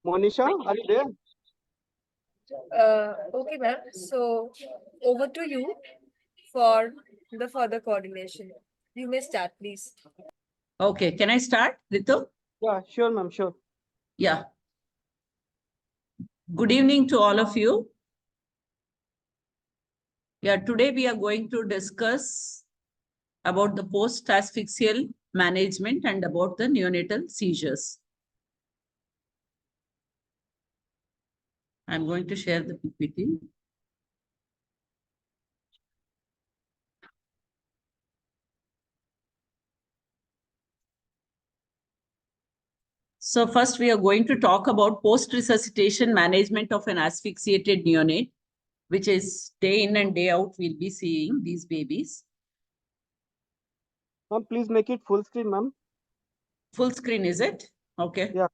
Monisha, are you there? Okay, ma'am. So over to you for the further coordination. You may start, please. Okay, can I start, Ritu? Yeah, sure, ma'am, sure. Yeah. Good evening to all of you. Yeah, today we are going to discuss about the post-asphyxial management and about the neonatal seizures. I'm going to share the PPT. So first we are going to talk about post-resuscitation management of an asphyxiated neonate, which is day in and day out we'll be seeing these babies. Ma'am, please make it full screen, ma'am. Full screen, is it? Okay. Yeah.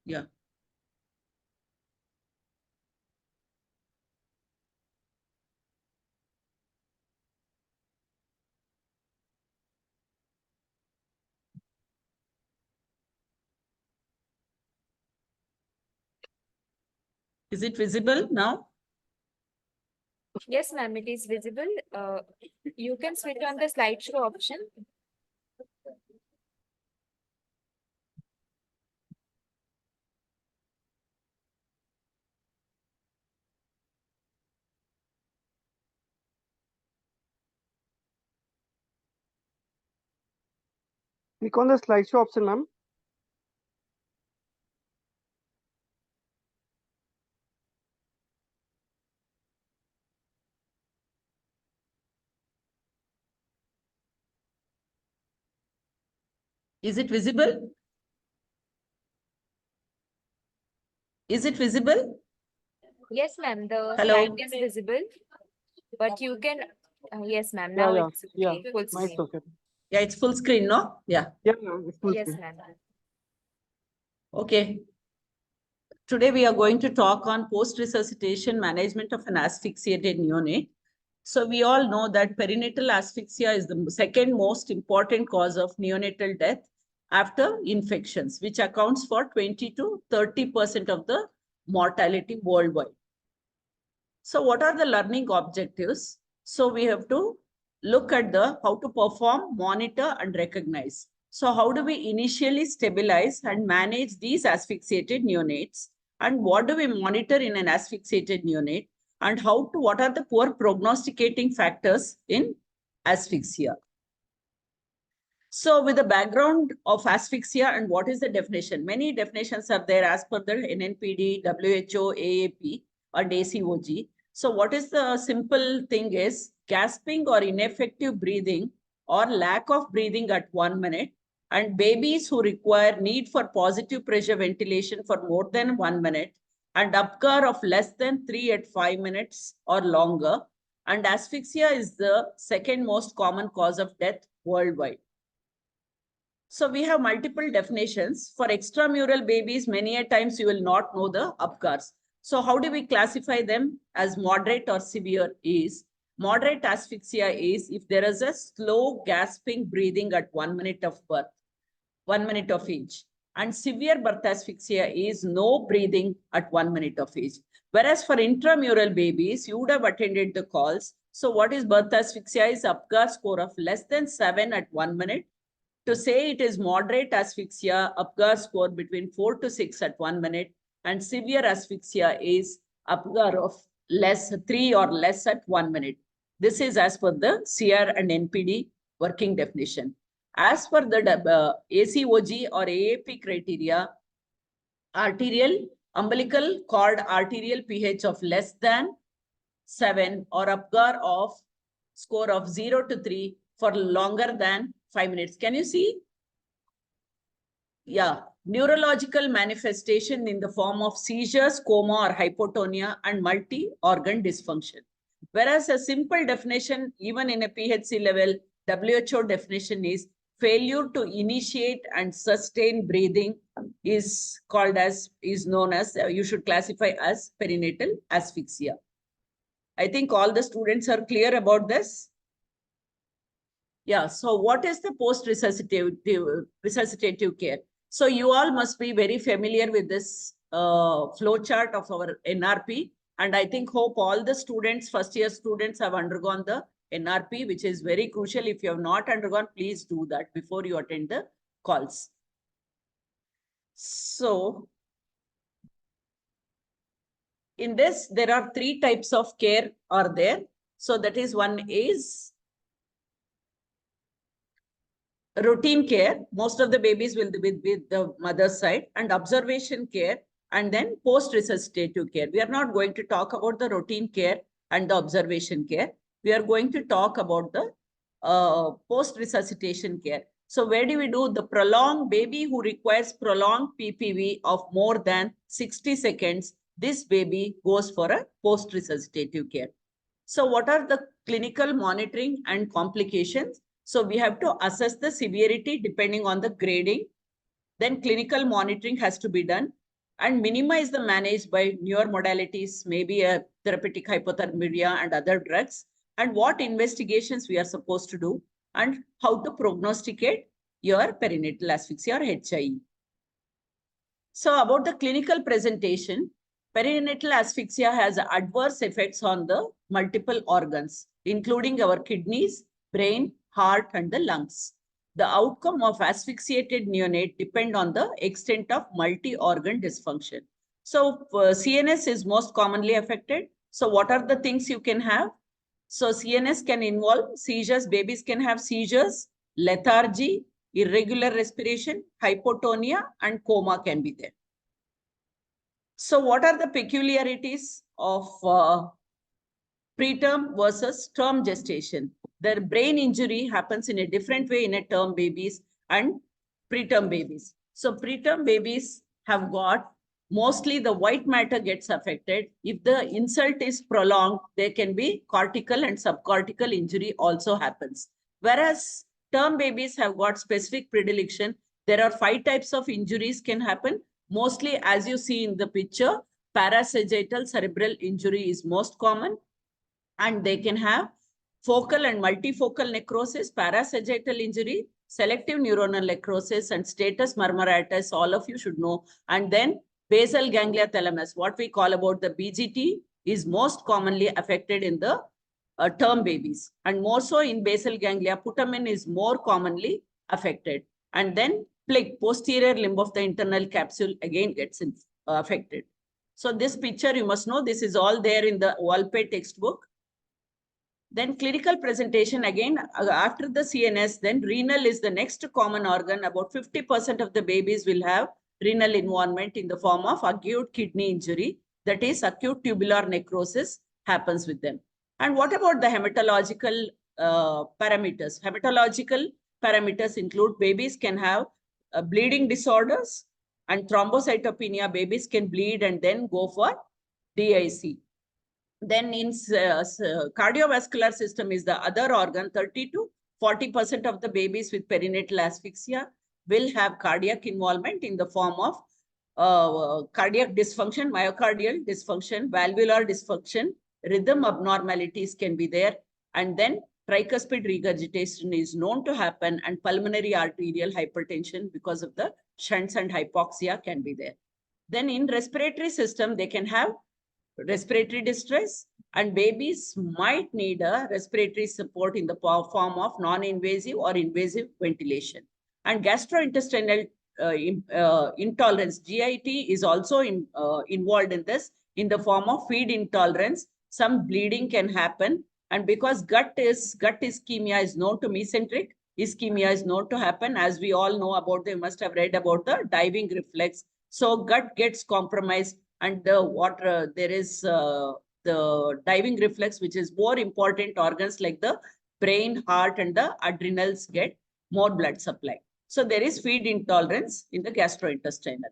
Yeah. Is it visible now? Yes, ma'am, it is visible. You can switch on the slideshow option. Click on the slideshow option, ma'am. Is it visible? Is it visible? Yes, ma'am, the Hello? slide is visible, but you can, yes, ma'am, now Yeah, it's yeah, okay. Full nice, screen. okay. Yeah, it's full screen, no? Yeah. Yeah, ma'am, it's full Yes, screen. ma'am. Okay. Today we are going to talk on post-resuscitation management of an asphyxiated neonate. So we all know that perinatal asphyxia is the second most important cause of neonatal death after infections, which accounts for 20 to 30% of the mortality worldwide. So what are the learning objectives? So we have to look at the how to perform, monitor, and recognize. So how do we initially stabilize and manage these asphyxiated neonates? And what do we monitor in an asphyxiated neonate? And what are the poor prognosticating factors in asphyxia? So with the background of asphyxia and what is the definition? Many definitions are there as per the NNPD, WHO, AAP, or ACOG. So what is the simple thing is gasping or ineffective breathing or lack of breathing at 1 minute, and babies who require need for positive pressure ventilation for more than 1 minute, and upgar of less than 3 at 5 minutes or longer. And asphyxia is the second most common cause of death worldwide. So we have multiple definitions. For extramural babies, many a times you will not know the upgars. So how do we classify them as moderate or severe? Is moderate asphyxia is if there is a slow gasping breathing at 1 minute of birth, 1 minute of age. And severe birth asphyxia is no breathing at 1 minute of age. Whereas for intramural babies, you would have attended the calls. So what is birth asphyxia is upgar score of less than 7 at 1 minute. To say it is moderate asphyxia, upgar score between 4 to 6 at 1 minute, and severe asphyxia is upgar of 3 or less at 1 minute. This is as per the CR and NPD working definition. As per the ACOG or AAP criteria, arterial, umbilical cord arterial pH of less than 7 or upgar of score of 0 to 3 for longer than 5 minutes. Can you see? Yeah. Neurological manifestation in the form of seizures, coma, or hypotonia, and multi-organ dysfunction. Whereas a simple definition, even in a PHC level, WHO definition is failure to initiate and sustain breathing is known as, you should classify as perinatal asphyxia. I think all the students are clear about this. Yeah, so what is the post-resuscitative care? So you all must be very familiar with this flow chart of our NRP. And I think hope all the students, first year students have undergone the NRP, which is very crucial. If you have not undergone, please do that before you attend the calls. So in this, there are 3 types of care are there. So that is, one is routine care. Most of the babies will be with the mother's side, and observation care, and then post-resuscitative care. We are not going to talk about the routine care and the observation care. We are going to talk about the post-resuscitation care. So where do we do the prolonged baby who requires prolonged PPV of more than 60 seconds? This baby goes for a post-resuscitative care. So what are the clinical monitoring and complications? So we have to assess the severity depending on the grading. Then clinical monitoring has to be done and minimize the managed by newer modalities, maybe a therapeutic hypothermia and other drugs, and what investigations we are supposed to do and how to prognosticate your perinatal asphyxia or HIE. So about the clinical presentation, perinatal asphyxia has adverse effects on the multiple organs, including our kidneys, brain, heart, and the lungs. The outcome of asphyxiated neonate depend on the extent of multi-organ dysfunction. So CNS is most commonly affected. So what are the things you can have? So CNS can involve seizures. Babies can have seizures, lethargy, irregular respiration, hypotonia, and coma can be there. So what are the peculiarities of preterm versus term gestation? The brain injury happens in a different way in a term babies and preterm babies. So preterm babies have got mostly the white matter gets affected. If the insult is prolonged, there can be cortical and subcortical injury also happens. Whereas term babies have got specific predilection. There are 5 types of injuries can happen. Mostly, as you see in the picture, parasagittal cerebral injury is most common, and they can have focal and multifocal necrosis, parasagittal injury, selective neuronal necrosis, and status murmuratus. All of you should know. And then basal ganglia thalamus, what we call about the BGT, is most commonly affected in the term babies, and more so in basal ganglia. Putamen is more commonly affected. And then plaque, posterior limb of the internal capsule, again gets affected. So this picture, you must know, this is all there in the Walpay textbook. Then clinical presentation, again, after the CNS, then renal is the next common organ. About 50% of the babies will have renal involvement in the form of acute kidney injury. That is, acute tubular necrosis happens with them. And what about the hematological parameters? Hematological parameters include babies can have bleeding disorders and thrombocytopenia. Babies can bleed and then go for DIC. Then in cardiovascular system is the other organ. 30 to 40% of the babies with perinatal asphyxia will have cardiac involvement in the form of cardiac dysfunction, myocardial dysfunction, valvular dysfunction, rhythm abnormalities can be there. And then tricuspid regurgitation is known to happen, and pulmonary arterial hypertension because of the shunts and hypoxia can be there. Then in respiratory system, they can have respiratory distress, and babies might need a respiratory support in the form of non-invasive or invasive ventilation. And gastrointestinal intolerance, GIT, is also involved in this in the form of feed intolerance. Some bleeding can happen, and because gut ischemia is known to mesenteric ischemia is known to happen, as we all know about, they must have read about the diving reflex. So gut gets compromised, and the water, there is the diving reflex, which is more important organs like the brain, heart, and the adrenals get more blood supply. So there is feed intolerance in the gastrointestinal.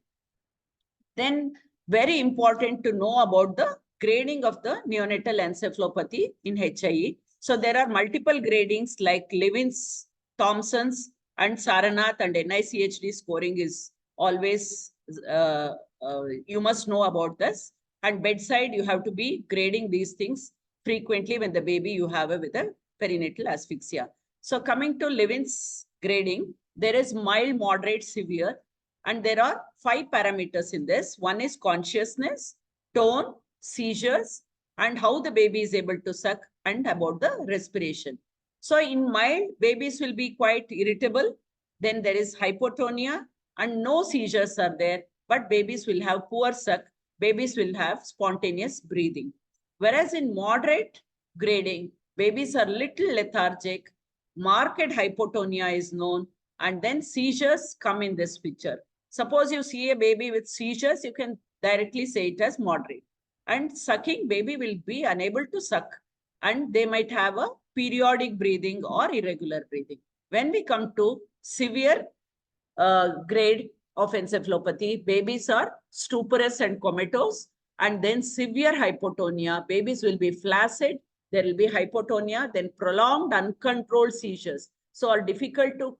Then very important to know about the grading of the neonatal encephalopathy in HIE. So there are multiple gradings like Levins, Thompson's, and Saranath, and NICHD scoring is always, you must know about this. And bedside, you have to be grading these things frequently when the baby you have with a perinatal asphyxia. So coming to Levins grading, there is mild, moderate, severe. And there are 5 parameters in this. One is consciousness, tone, seizures, and how the baby is able to suck, and about the respiration. So in mild, babies will be quite irritable. Then there is hypotonia and no seizures are there, but babies will have poor suck. Babies will have spontaneous breathing. Whereas in moderate grading, babies are little lethargic, marked hypotonia is known, and then seizures come in this picture. Suppose you see a baby with seizures, you can directly say it as moderate. And sucking, baby will be unable to suck, and they might have a periodic breathing or irregular breathing. When we come to severe grade of encephalopathy, babies are stuporous and comatose, and then severe hypotonia. Babies will be flaccid, there will be hypotonia, then prolonged uncontrolled seizures. So are difficult to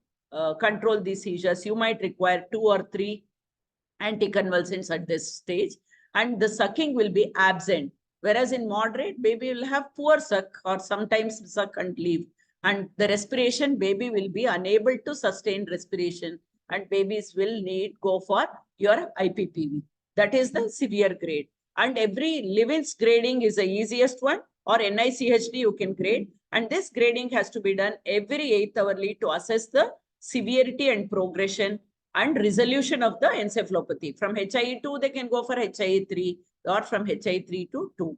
control these seizures. You might require 2 or 3 anticonvulsants at this stage, and the sucking will be absent. Whereas in moderate, baby will have poor suck or sometimes suck and leave. And the respiration, baby will be unable to sustain respiration, and babies will need go for your IPPV. That is the severe grade. And every Levin's grading is the easiest one, or NICHD you can grade. And this grading has to be done every 8th hourly to assess the severity and progression and resolution of the encephalopathy. From HIE2, they can go for HIE3, or from HIE3 to 2.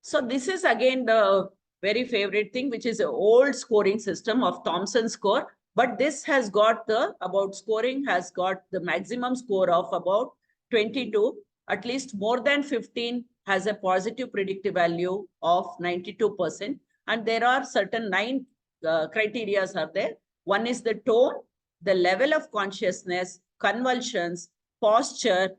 So this is again the very favorite thing, which is an old scoring system of Thomson score. But this has got the, about scoring has got the maximum score of about 22. At least more than 15 has a positive predictive value of 92%. And there are certain 9 criteria are there. One is the tone, the level of consciousness, convulsions, posture,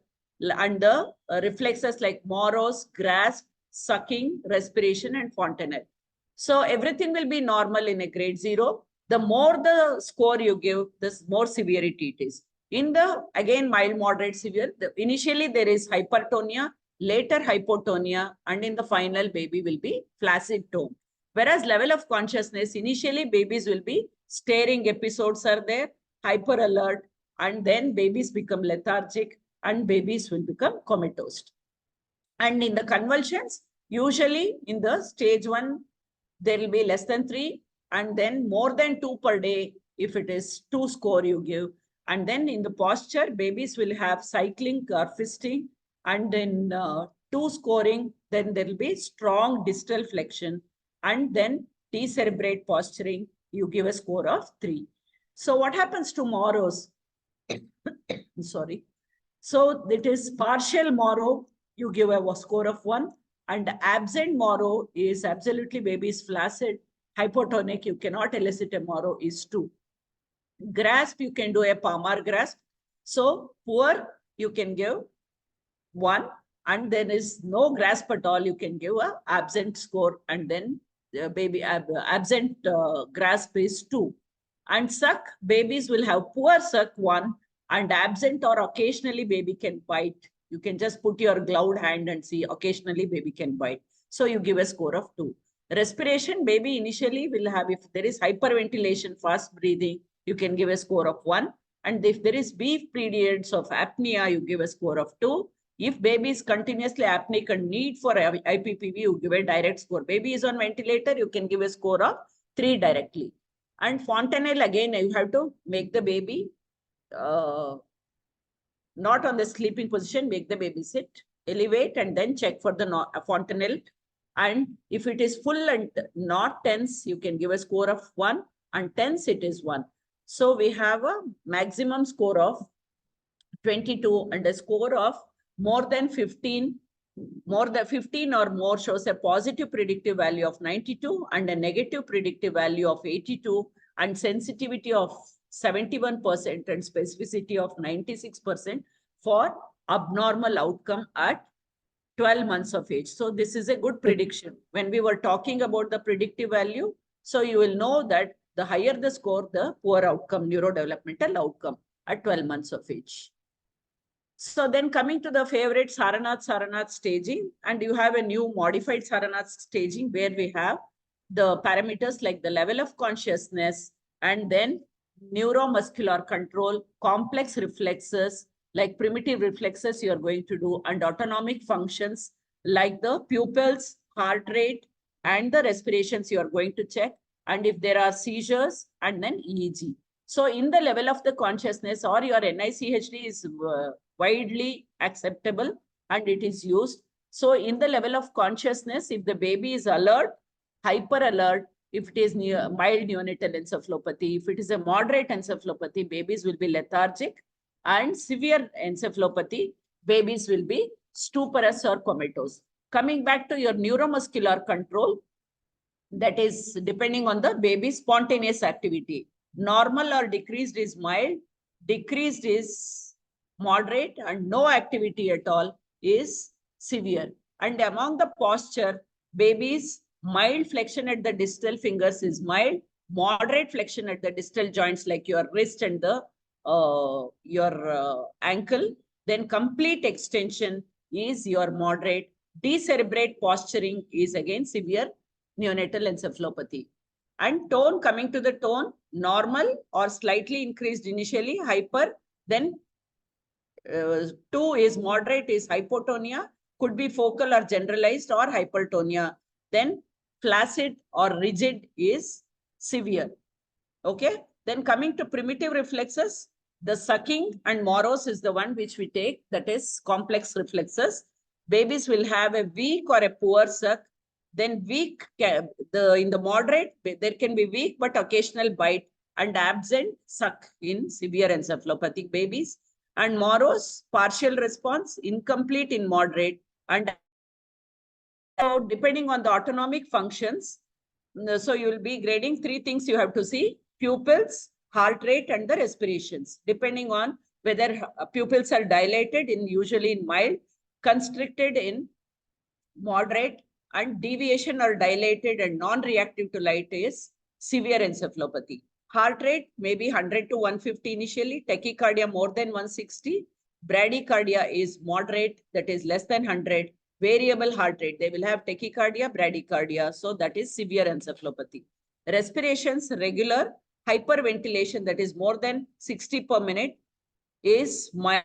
and the reflexes like morose, grasp, sucking, respiration, and fontanelle. So everything will be normal in a grade 0. The more the score you give, the more severity it is. In the, again, mild, moderate, severe, initially there is hypertonia, later hypotonia, and in the final, baby will be flaccid tone. Whereas level of consciousness, initially babies will be staring episodes are there, hyper alert, and then babies become lethargic, and babies will become comatose. And in the convulsions, usually in the stage 1, there will be less than 3, and then more than 2 per day. If it is 2 score you give. And then in the posture, babies will have cycling or fisting, and then 2 scoring, then there will be strong distal flexion, and then decerebrate posturing, you give a score of 3. So what happens to morose? Sorry. So it is partial moro, you give a score of 1, and absent moro is absolutely baby is flaccid, hypotonic, you cannot elicit a moro, is 2. Grasp, you can do a Palmar grasp. So poor, you can give 1, and there is no grasp at all, you can give a absent score, and then baby absent grasp is 2. And suck, babies will have poor suck 1, and absent or occasionally baby can bite. You can just put your gloved hand and see occasionally baby can bite. So you give a score of 2. Respiration, baby initially will have, if there is hyperventilation, fast breathing, you can give a score of 1. And if there is brief periods of apnea, you give a score of 2. If baby is continuously apneic and need for IPPV, you give a direct score. Baby is on ventilator, you can give a score of 3 directly. And fontanelle, again, you have to make the baby not on the sleeping position, make the baby sit, elevate, and then check for the fontanelle. And if it is full and not tense, you can give a score of 1, and tense it is 1. So we have a maximum score of 22 and a score of more than 15. More than 15 or more shows a positive predictive value of 92 and a negative predictive value of 82, and sensitivity of 71% and specificity of 96% for abnormal outcome at 12 months of age. So this is a good prediction. When we were talking about the predictive value, so you will know that the higher the score, the poor outcome, neurodevelopmental outcome at 12 months of age. So then coming to the favorite Saranath staging, and you have a new modified Saranath staging where we have the parameters like the level of consciousness, and then neuromuscular control, complex reflexes, like primitive reflexes you are going to do, and autonomic functions like the pupils, heart rate, and the respirations you are going to check. And if there are seizures, and then EEG. So in the level of the consciousness, or your NICHD is widely acceptable and it is used. So in the level of consciousness, if the baby is alert, hyper alert, if it is mild neonatal encephalopathy, if it is a moderate encephalopathy, babies will be lethargic, and severe encephalopathy, babies will be stuporous or comatose. Coming back to your neuromuscular control, that is depending on the baby's spontaneous activity. Normal or decreased is mild, decreased is moderate, and no activity at all is severe. And among the posture, babies, mild flexion at the distal fingers is mild, moderate flexion at the distal joints like your wrist and the your ankle. Then complete extension is your moderate. Decerebrate posturing is again severe neonatal encephalopathy. And tone, coming to the tone, normal or slightly increased initially, hyper, then 2 is moderate, is hypotonia, could be focal or generalized, or hypertonia. Then flaccid or rigid is severe. Okay. Then coming to primitive reflexes, the sucking and Morose is the one which we take, that is complex reflexes. Babies will have a weak or a poor suck. Then weak, in the moderate, there can be weak but occasional bite, and absent suck in severe encephalopathic babies. And Morose, partial response, incomplete in moderate, and depending on the autonomic functions. So you will be grading 3 things you have to see: pupils, heart rate, and the respirations, depending on whether pupils are dilated in usually in mild, constricted in moderate, and deviation or dilated and non-reactive to light is severe encephalopathy. Heart rate may be 100 to 150 initially, tachycardia more than 160, bradycardia is moderate, that is less than 100, variable heart rate, they will have tachycardia, bradycardia, so that is severe encephalopathy. Respirations, regular, hyperventilation, that is more than 60 per minute, is mild.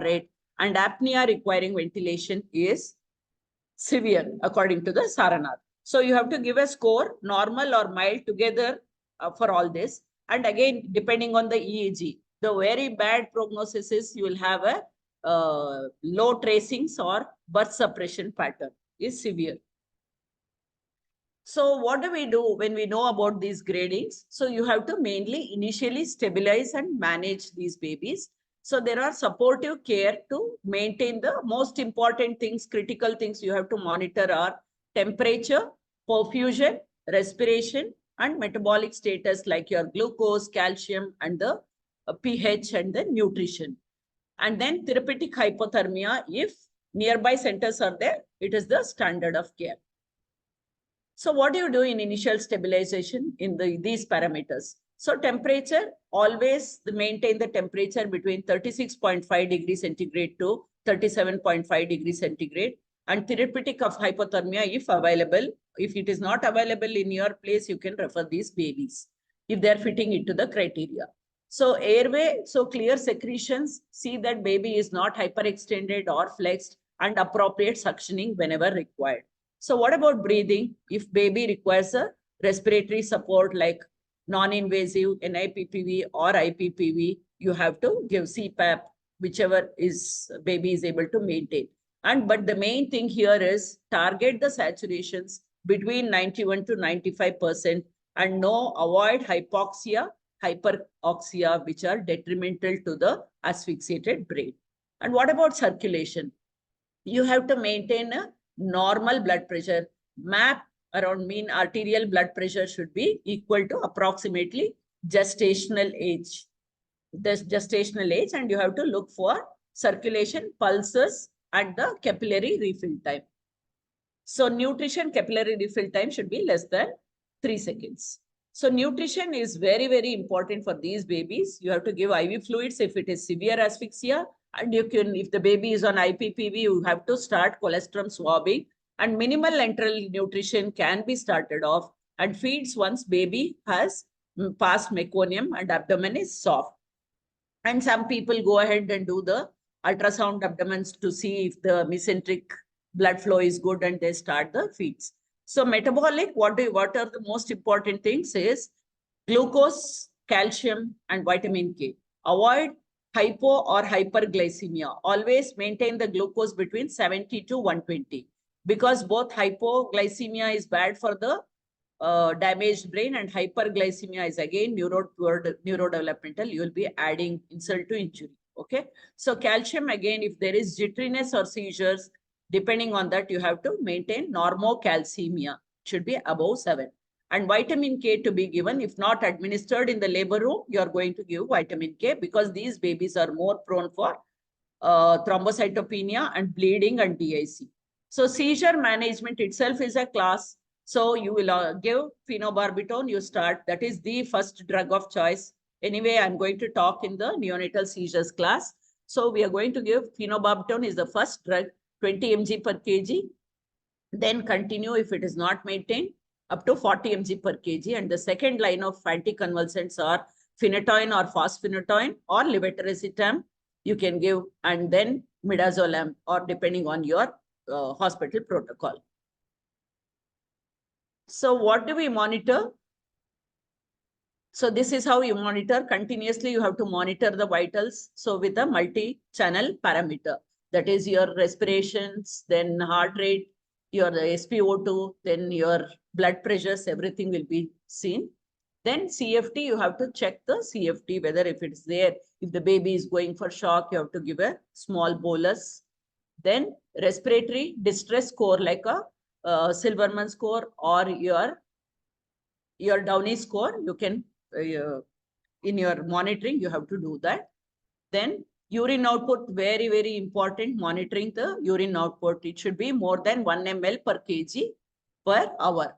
Rate, and apnea requiring ventilation is severe according to the Saranath. So you have to give a score, normal or mild together for all this. And again, depending on the EEG, the very bad prognosis is you will have a low tracings or birth suppression pattern is severe. So what do we do when we know about these gradings? So you have to mainly initially stabilize and manage these babies. So there are supportive care to maintain the most important things, critical things you have to monitor are temperature, perfusion, respiration, and metabolic status like your glucose, calcium, and the pH and the nutrition. And then therapeutic hypothermia, if nearby centers are there, it is the standard of care. So what do you do in initial stabilization in these parameters? So temperature, always maintain the temperature between 36.5 degrees centigrade to 37.5 degrees centigrade. And therapeutic of hypothermia, if available. If it is not available in your place, you can refer these babies if they are fitting into the criteria. So airway, so clear secretions, see that baby is not hyperextended or flexed, and appropriate suctioning whenever required. So what about breathing? If baby requires a respiratory support like non-invasive NIPPV or IPPV, you have to give CPAP, whichever is baby is able to maintain. But the main thing here is target the saturations between 91 to 95%, and avoid hypoxia, hyperoxia, which are detrimental to the asphyxiated brain. And what about circulation? You have to maintain a normal blood pressure. MAP around mean arterial blood pressure should be equal to approximately gestational age. The gestational age, and you have to look for circulation, pulses, and the capillary refill time. So nutrition, capillary refill time should be less than 3 seconds. So nutrition is very, very important for these babies. You have to give IV fluids if it is severe asphyxia. And you can, if the baby is on IPPV, you have to start colostrum swabbing And minimal enteral nutrition can be started off and feeds once baby has passed meconium and abdomen is soft. And some people go ahead and do the ultrasound abdomens to see if the mesenteric blood flow is good and they start the feeds. So metabolic, what are the most important things is glucose, calcium, and vitamin K. Avoid hypo or hyperglycemia. Always maintain the glucose between 70 to 120 because both hypoglycemia is bad for the damaged brain and hyperglycemia is again neurodevelopmental. You will be adding insult to injury. Okay. So calcium, again, if there is jitteriness or seizures, depending on that, you have to maintain normocalcemia. Should be above 7. And vitamin K to be given. If not administered in the labor room, you are going to give vitamin K because these babies are more prone for thrombocytopenia and bleeding and DIC. So seizure management itself is a class. So you will give phenobarbital, you start. That is the first drug of choice. Anyway, I'm going to talk in the neonatal seizures class. So we are going to give phenobarbital is the first drug, 20 mg per kg. Then continue if it is not maintained up to 40 mg per kg. And the second line of anticonvulsants are phenytoin or fosphenytoin or levetiracetam you can give, and then midazolam or depending on your hospital protocol. So what do we monitor? So this is how you monitor. Continuously, you have to monitor the vitals. So with a multi-channel parameter, that is your respirations, then heart rate, your SpO2, then your blood pressures, everything will be seen. Then CFT, you have to check the CFT, whether if it's there, if the baby is going for shock, you have to give a small bolus. Then respiratory distress score like a Silverman score or your Downey score, you can, in your monitoring, you have to do that. Then urine output, very, very important, monitoring the urine output. It should be more than 1 ml per kg per hour.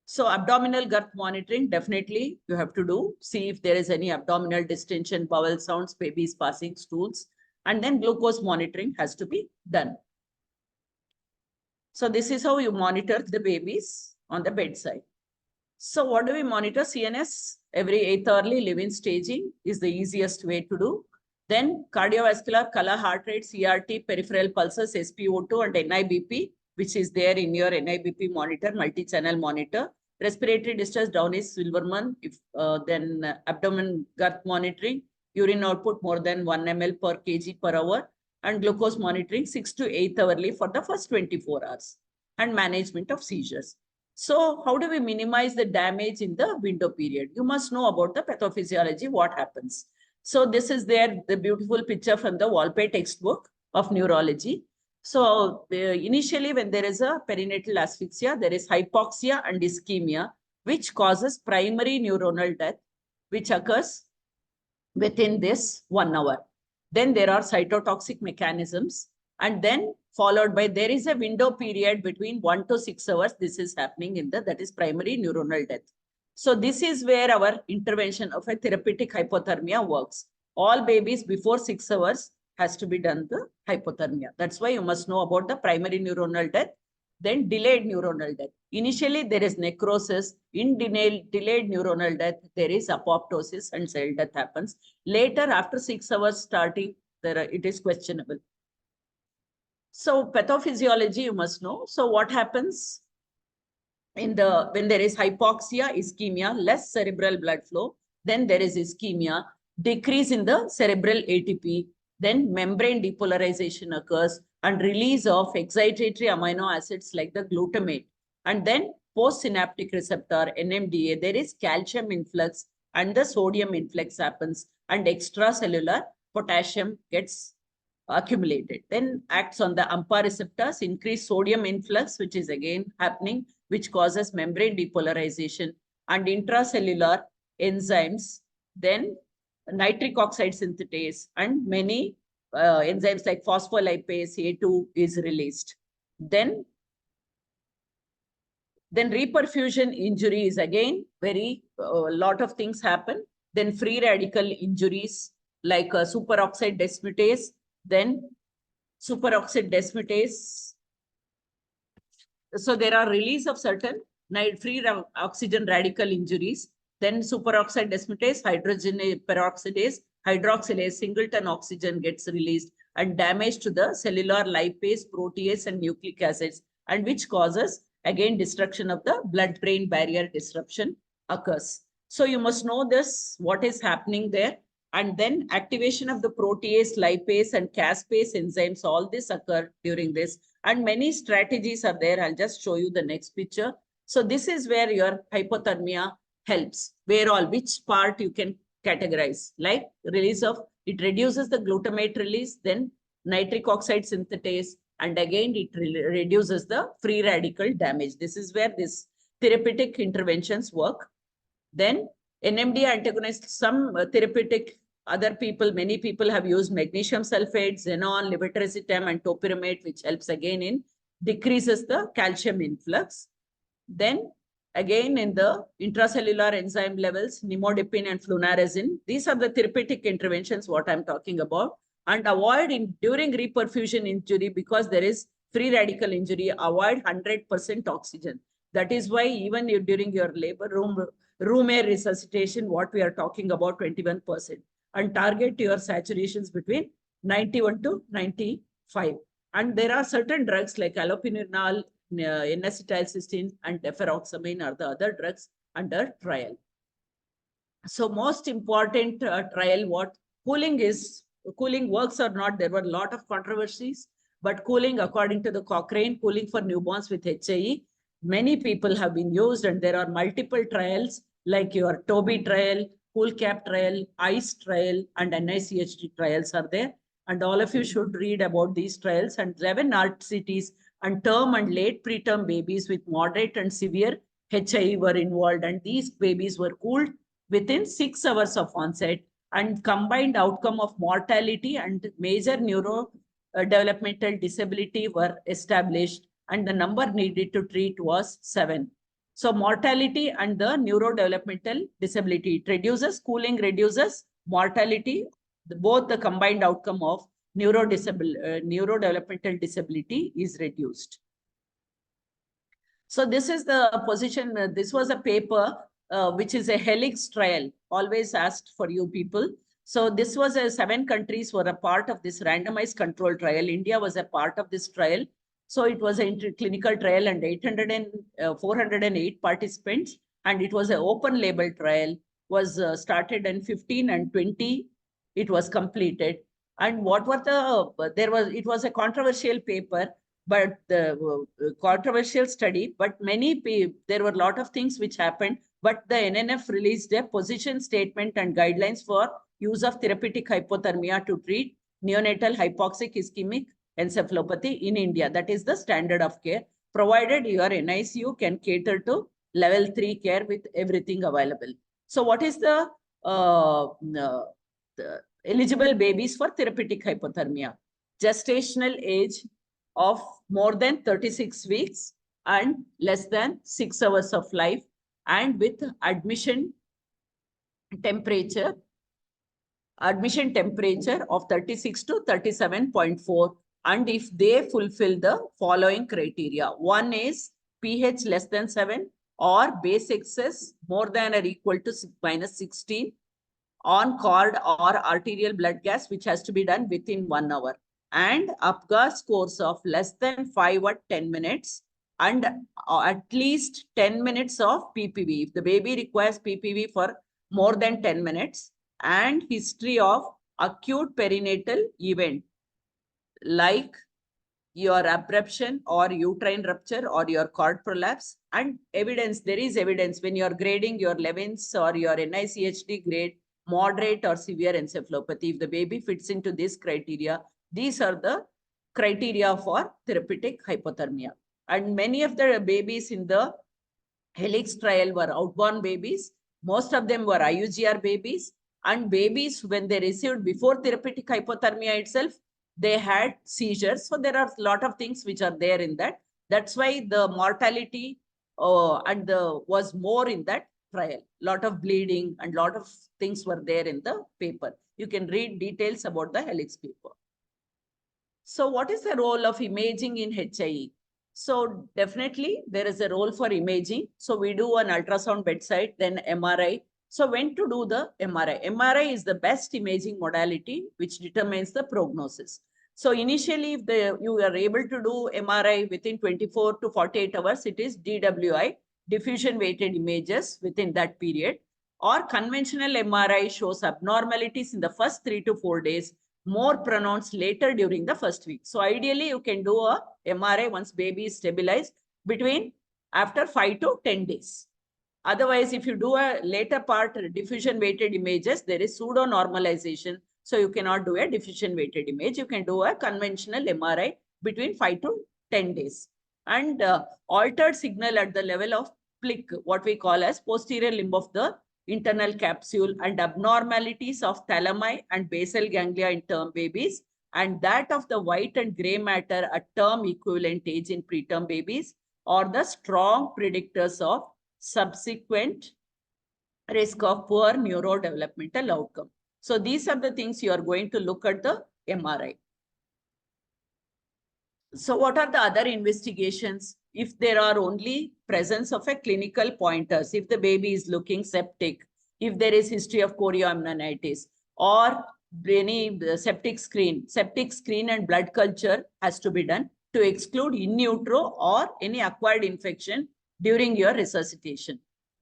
So abdominal girth monitoring, definitely you have to do. See if there is any abdominal distension, bowel sounds, babies passing stools. And then glucose monitoring has to be done. So this is how you monitor the babies on the bedside. So what do we monitor? CNS, every 8th hourly live-in staging is the easiest way to do. Then cardiovascular, color, heart rate, CRT, peripheral pulses, SpO2 and NIBP, which is there in your NIBP monitor, multi-channel monitor. Respiratory distress, Downey Silverman, if then abdomen girth monitoring, urine output more than 1 ml per kg per hour, and glucose monitoring 6 to 8 hourly for the first 24 hours, and management of seizures. So how do we minimize the damage in the window period? You must know about the pathophysiology, what happens. So this is there, the beautiful picture from the Walpay textbook of neurology. So initially when there is a perinatal asphyxia, there is hypoxia and ischemia, which causes primary neuronal death, which occurs within this 1 hour. Then there are cytotoxic mechanisms, and then followed by, there is a window period between 1 to 6 hours. This is happening in that is primary neuronal death. So this is where our intervention of a therapeutic hypothermia works. All babies before 6 hours has to be done the hypothermia. That's why you must know about the primary neuronal death, then delayed neuronal death. Initially, there is necrosis. In delayed neuronal death, there is apoptosis and cell death happens. Later, after 6 hours starting, it is questionable. So pathophysiology, you must know. So what happens when there is hypoxia, ischemia, less cerebral blood flow, then there is ischemia, decrease in the cerebral ATP, then membrane depolarization occurs and release of excitatory amino acids like the glutamate. And then postsynaptic receptor, NMDA, there is calcium influx and the sodium influx happens, and extracellular potassium gets accumulated. Then acts on the AMPA receptors, increase sodium influx, which is again happening, which causes membrane depolarization, and intracellular enzymes, then nitric oxide synthetase, and many enzymes like phospholipase A2 is released. Then reperfusion injury is again very, lot of things happen. Then free radical injuries like superoxide dismutase, then superoxide dismutase So there are release of certain free oxygen radical injuries. Then superoxide dismutase, hydrogen peroxidase, hydroxylase, singleton oxygen gets released and damage to the cellular lipase, protease, and nucleic acids, and which causes again destruction of the blood-brain barrier disruption occurs. So you must know this, what is happening there. And then activation of the protease, lipase, and caspase enzymes, all this occur during this. And many strategies are there. I'll just show you the next picture. So this is where your hypothermia helps, where all, which part you can categorize, like release of, it reduces the glutamate release, then nitric oxide synthetase, and again, it reduces the free radical damage. This is where this therapeutic interventions work. Then NMD antagonists, some therapeutic, other people, many people have used magnesium sulfate, xenon, levetiracetam, and topiramate, which helps again in decreases the calcium influx. Then again in the intracellular enzyme levels, nimodipine and flunarizine, these are the therapeutic interventions what I'm talking about. And avoid during reperfusion injury, because there is free radical injury, avoid 100% oxygen. That is why even during your labor room air resuscitation, what we are talking about 21%, and target your saturations between 91 to 95. And there are certain drugs like allopurinol, N-acetylcysteine, and deferoxamine are the other drugs under trial. So most important trial, what cooling works or not, there were a lot of controversies, but cooling, according to the Cochrane, cooling for newborns with HIE, many people have been used, and there are multiple trials like your TOBY trial, CoolCap trial, ICE trial, and NICHD trials are there. And all of you should read about these trials. And 11 RCTs and term and late preterm babies with moderate and severe HIE were involved. And these babies were cooled within 6 hours of onset, and combined outcome of mortality and major neurodevelopmental disability were established, and the number needed to treat was 7. So mortality and the neurodevelopmental disability, it reduces, cooling reduces mortality, both the combined outcome of neurodevelopmental disability is reduced. So this is the position, this was a paper which is a helix trial, always asked for you people. So this was 7 countries were a part of this randomized control trial. India was a part of this trial. So it was a clinical trial, and 408 participants, and it was an open label trial, was started in 15 and 20. It was completed. And what were it was a controversial paper, but the controversial study, but there were a lot of things which happened, but the NNF released a position statement and guidelines for use of therapeutic hypothermia to treat neonatal hypoxic ischemic encephalopathy in India. That is the standard of care, provided your NICU can cater to level 3 care with everything available. So what is the eligible babies for therapeutic hypothermia? Gestational age of more than 36 weeks and less than 6 hours of life, and with admission temperature of 36 to 37.4. And if they fulfill the following criteria, one is pH less than 7 or base excess more than or equal to -16 on cord or arterial blood gas, which has to be done within 1 hour, and APGAR scores of less than 5 at 10 minutes, and at least 10 minutes of PPV. If the baby requires PPV for more than 10 minutes, and history of acute perinatal event like your abruption or uterine rupture or your cord prolapse, and evidence, there is evidence when you're grading your Levins or your NICHD grade, moderate or severe encephalopathy. If the baby fits into this criteria, these are the criteria for therapeutic hypothermia. And many of the babies in the Helix trial were outborn babies. Most of them were IUGR babies, and babies, when they received before therapeutic hypothermia itself, they had seizures. So there are a lot of things which are there in that. That's why the mortality was more in that trial. Lot of bleeding and lot of things were there in the paper. You can read details about the Helix paper. So what is the role of imaging in HIE? So definitely there is a role for imaging. So we do an ultrasound bedside, then MRI. So when to do the MRI? MRI is the best imaging modality which determines the prognosis. So initially, if you are able to do MRI within 24 to 48 hours, it is DWI, diffusion weighted images within that period. Or conventional MRI shows abnormalities in the first 3 to 4 days, more pronounced later during the first week. So ideally, you can do a MRI once baby is stabilized between after 5 to 10 days. Otherwise, if you do a later part diffusion weighted images, there is pseudo normalization. So you cannot do a diffusion weighted image. You can do a conventional MRI between 5 to 10 days. And altered signal at the level of PLIC, what we call as posterior limb of the internal capsule, and abnormalities of thalami and basal ganglia in term babies, and that of the white and gray matter at term equivalent age in preterm babies, are the strong predictors of subsequent risk of poor neurodevelopmental outcome. So these are the things you are going to look at the MRI. So what are the other investigations? If there are only presence of a clinical pointers, if the baby is looking septic, if there is history of chorioamnionitis, or any septic screen and blood culture has to be done to exclude in utero or any acquired infection during your resuscitation.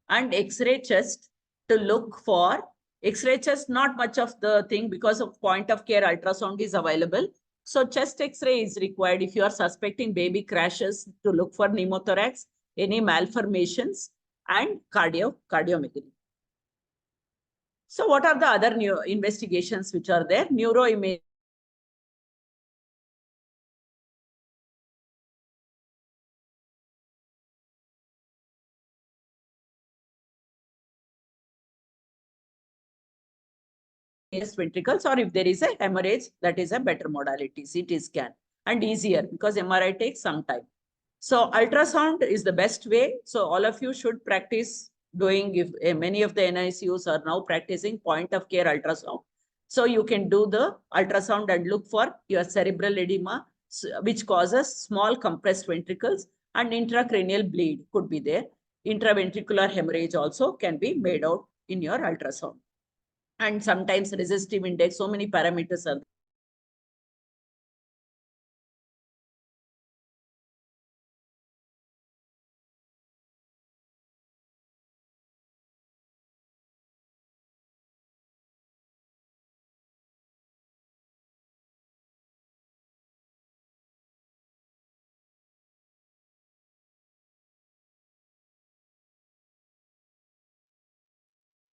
And X-ray chest to look for X-ray chest, not much of the thing because of point of care ultrasound is available. So chest X-ray is required if you are suspecting baby crashes to look for pneumothorax, any malformations, and cardiomegaly. So what are the other new investigations which are there? Neuroimaging. Ventricles, or if there is a hemorrhage, that is a better modality, CT scan, and easier because MRI takes some time. So ultrasound is the best way. So all of you should practice doing, if many of the NICUs are now practicing point of care ultrasound. So you can do the ultrasound and look for your cerebral edema, which causes small compressed ventricles, and intracranial bleed could be there. Intraventricular hemorrhage also can be made out in your ultrasound. And sometimes resistive index, so many parameters are there.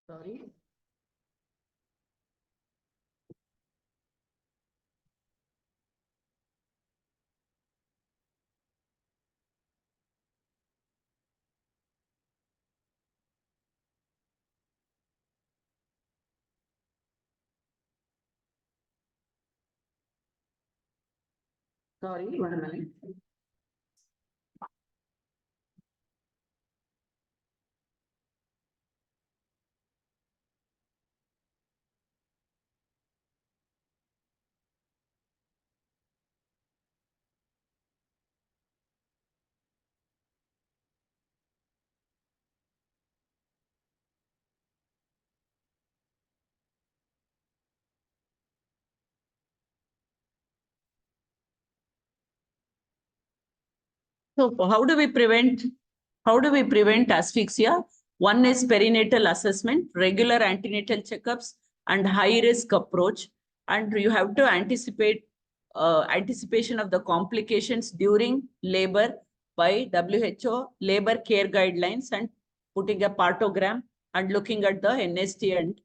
Sorry. Sorry, 1 minute. So how do we prevent? How do we prevent asphyxia? One is perinatal assessment, regular antenatal checkups, and high risk approach. And you have to anticipate anticipation of the complications during labor by WHO labor care guidelines, and putting a partogram and looking at the NST and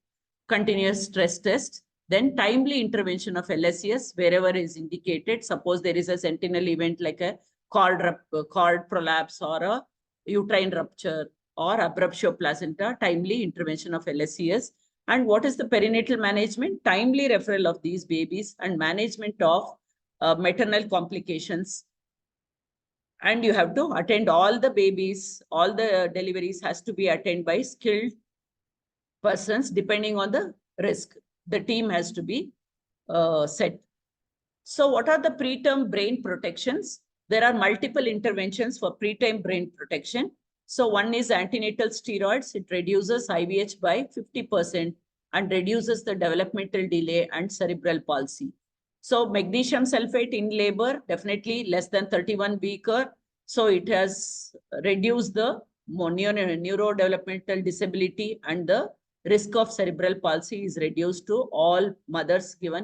continuous stress test. Then timely intervention of LSES wherever is indicated. Suppose there is a sentinel event like a cord prolapse or a uterine rupture or abruptio placenta, timely intervention of LSES. And what is the perinatal management? Timely referral of these babies and management of maternal complications. And you have to attend all the babies, all the deliveries has to be attended by skilled persons depending on the risk. The team has to be set. So what are the preterm brain protections? There are multiple interventions for preterm brain protection. So one is antenatal steroids. It reduces IVH by 50% and reduces the developmental delay and cerebral palsy. So magnesium sulfate in labor, definitely less than 31 beaker. So it has reduced the neurodevelopmental disability, and the risk of cerebral palsy is reduced to all mothers given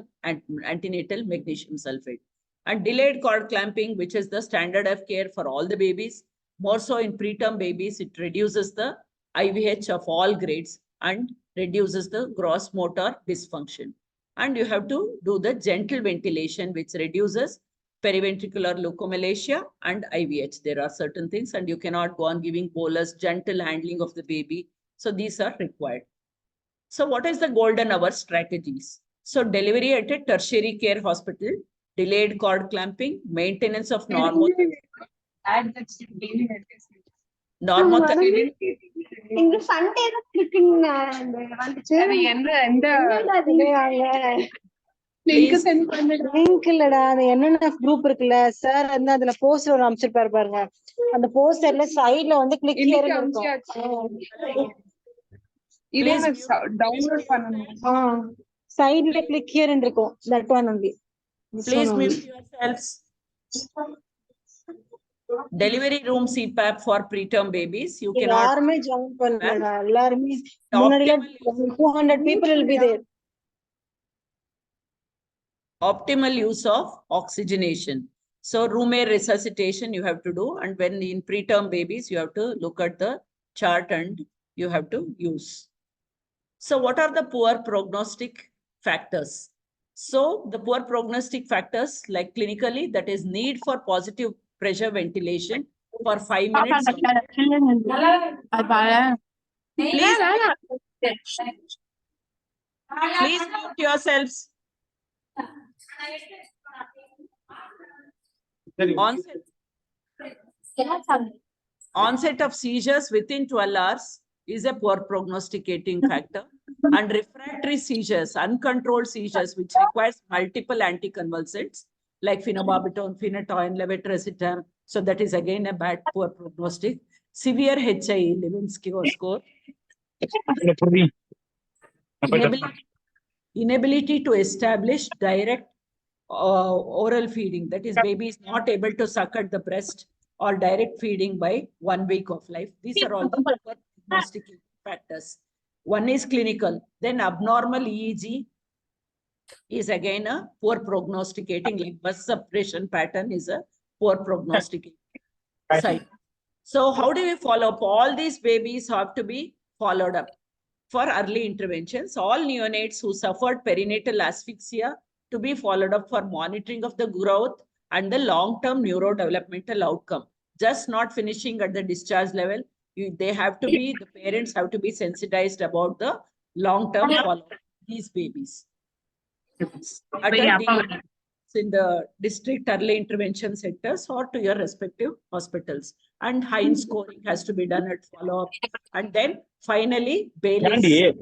antenatal magnesium sulfate. And delayed cord clamping, which is the standard of care for all the babies, more so in preterm babies, it reduces the IVH of all grades and reduces the gross motor dysfunction. And you have to do the gentle ventilation, which reduces periventricular leukomalacia and IVH. There are certain things, and you cannot go on giving bolus, gentle handling of the baby. So these are required. So what is the golden hour strategies? So delivery at a tertiary care hospital, delayed cord clamping, maintenance of normothermic. இந்த Sunday தான் clipping வந்துச்சு. அது எந்த link இல்லடா, அந்த NNF group இருக்குல்ல sir, வந்து அதுல போஸ்டர் ஒன்று அமைச்சிருப்பாரு பாருங்க. அந்த போஸ்டர்ல சைடுல வந்து கிளிக் ஹியர் இருக்கும். இத டவுன்லோட் பண்ணனும். சைடுல கிளிக் ஹியர் இருக்கும். That one only. Please mute yourselves. Delivery room CPAP for preterm babies. You cannot. யாருமே ஜாயின் பண்ணலடா, எல்லாரும் முன்னாடில 200 people will be there. Optimal use of oxygenation. So room air resuscitation you have to do, and when in preterm babies you have to look at the chart and you have to use. So what are the poor prognostic factors? So the poor prognostic factors, like clinically, that is need for positive pressure ventilation for 5 minutes. Please mute yourselves. Onset of seizures within 12 hours is a poor prognosticating factor, and refractory seizures, uncontrolled seizures, which requires multiple anticonvulsants like phenobarbital, phenytoin, levetiracetam. So that is again a bad poor prognostic. Severe HI, Lewinsky score. Inability to establish direct oral feeding, that is, baby is not able to suck at the breast, or direct feeding by 1 week of life. These are all the poor prognostic factors. One is clinical, then abnormal EEG is again a poor prognosticating, like bus suppression pattern is a poor prognosticating site. So how do we follow up? All these babies have to be followed up for early interventions. All neonates who suffered perinatal asphyxia to be followed up for monitoring of the growth and the long-term neurodevelopmental outcome. Just not finishing at the discharge level. They have to be, the parents have to be sensitized about the long-term follow-up of these babies. In the district early intervention centers or to your respective hospitals. And Heinz scoring has to be done at follow-up. And then finally, Bailey's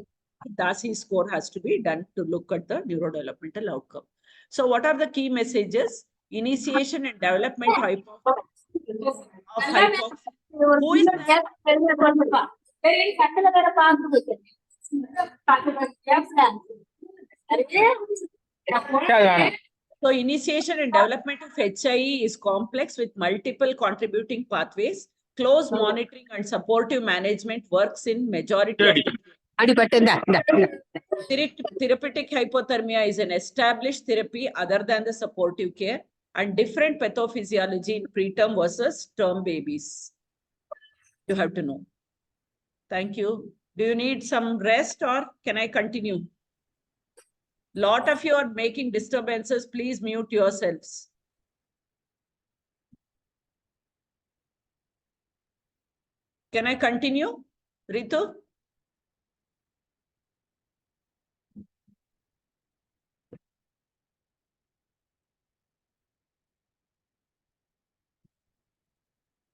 Dasi score has to be done to look at the neurodevelopmental outcome. So what are the key messages? Initiation and development of hypoxia. Who is that? So initiation and development of HIE is complex with multiple contributing pathways. Close monitoring and supportive management works in majority of the therapeutic hypothermia is an established therapy other than the supportive care, and different pathophysiology in preterm versus term babies. You have to know. Thank you. Do you need some rest or can I continue? Lot of you are making disturbances. Please mute yourselves. Can I continue, Ritu?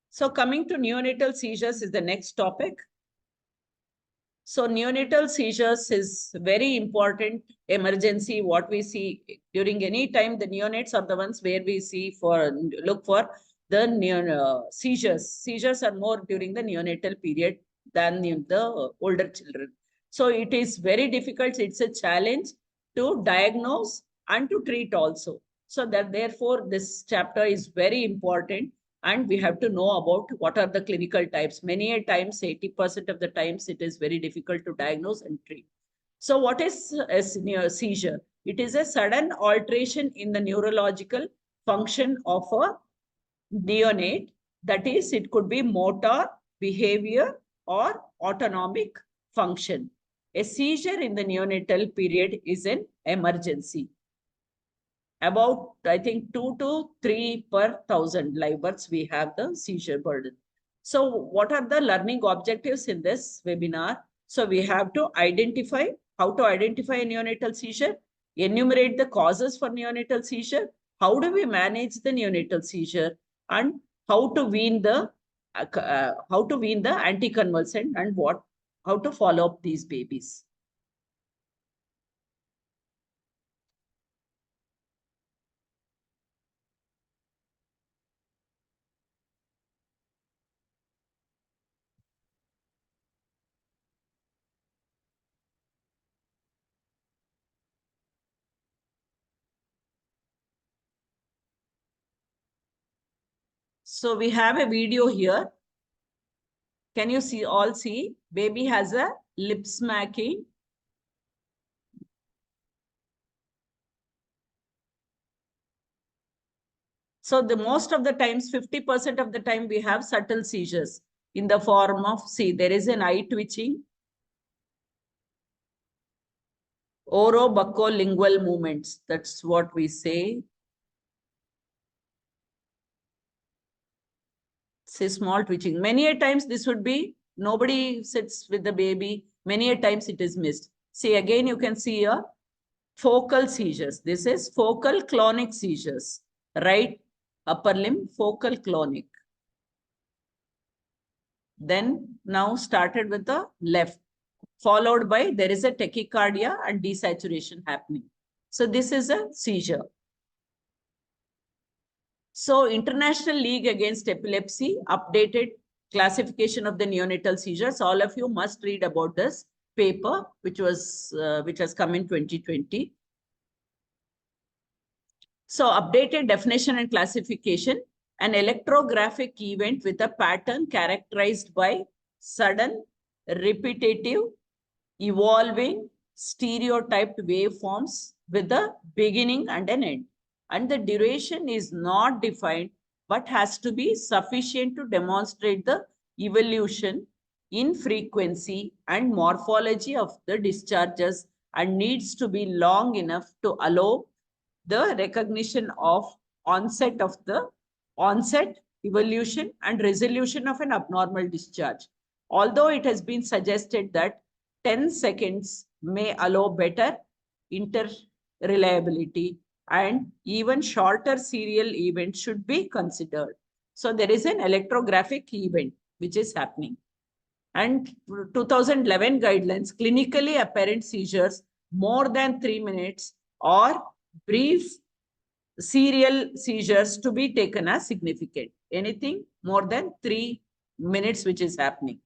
So coming to neonatal seizures is the next topic. So neonatal seizures is very important emergency. What we see during any time, the neonates are the ones where we see look for the seizures. Seizures are more during the neonatal period than in the older children. So it is very difficult. It's a challenge to diagnose and to treat also. So that therefore this chapter is very important, and we have to know about what are the clinical types. Many a times, 80% of the times, it is very difficult to diagnose and treat. So what is a seizure? It is a sudden alteration in the neurological function of a neonate. That is, it could be motor, behavior, or autonomic function. A seizure in the neonatal period is an emergency. About, I think, 2 to 3 per 1,000 live births, we have the seizure burden. So what are the learning objectives in this webinar? So we have to identify how to identify a neonatal seizure, enumerate the causes for neonatal seizure, how do we manage the neonatal seizure, and how to wean the anticonvulsant, and how to follow up these babies. So we have a video here. Can you see? Baby has a lip smacking. So the most of the times, 50% of the time, we have subtle seizures in the form of, see, there is an eye twitching, orobuccolingual movements. That's what we say. Say small twitching. Many a times this would be, nobody sits with the baby. Many a times it is missed. See, again, you can see a focal seizures. This is focal clonic seizures. Right upper limb, focal clonic. Then now started with the left, followed by there is a tachycardia and desaturation happening. So this is a seizure. So International League Against Epilepsy updated classification of the neonatal seizures. All of you must read about this paper, which has come in 2020. So updated definition and classification: an electrographic event with a pattern characterized by sudden, repetitive, evolving, stereotyped waveforms with a beginning and an end. And the duration is not defined, but has to be sufficient to demonstrate the evolution in frequency and morphology of the discharges, and needs to be long enough to allow the recognition of onset, evolution, and resolution of an abnormal discharge. Although it has been suggested that 10 seconds may allow better interreliability, and even shorter serial events should be considered. So there is an electrographic event which is happening. And 2011 guidelines, clinically apparent seizures more than 3 minutes or brief serial seizures to be taken as significant. Anything more than 3 minutes which is happening.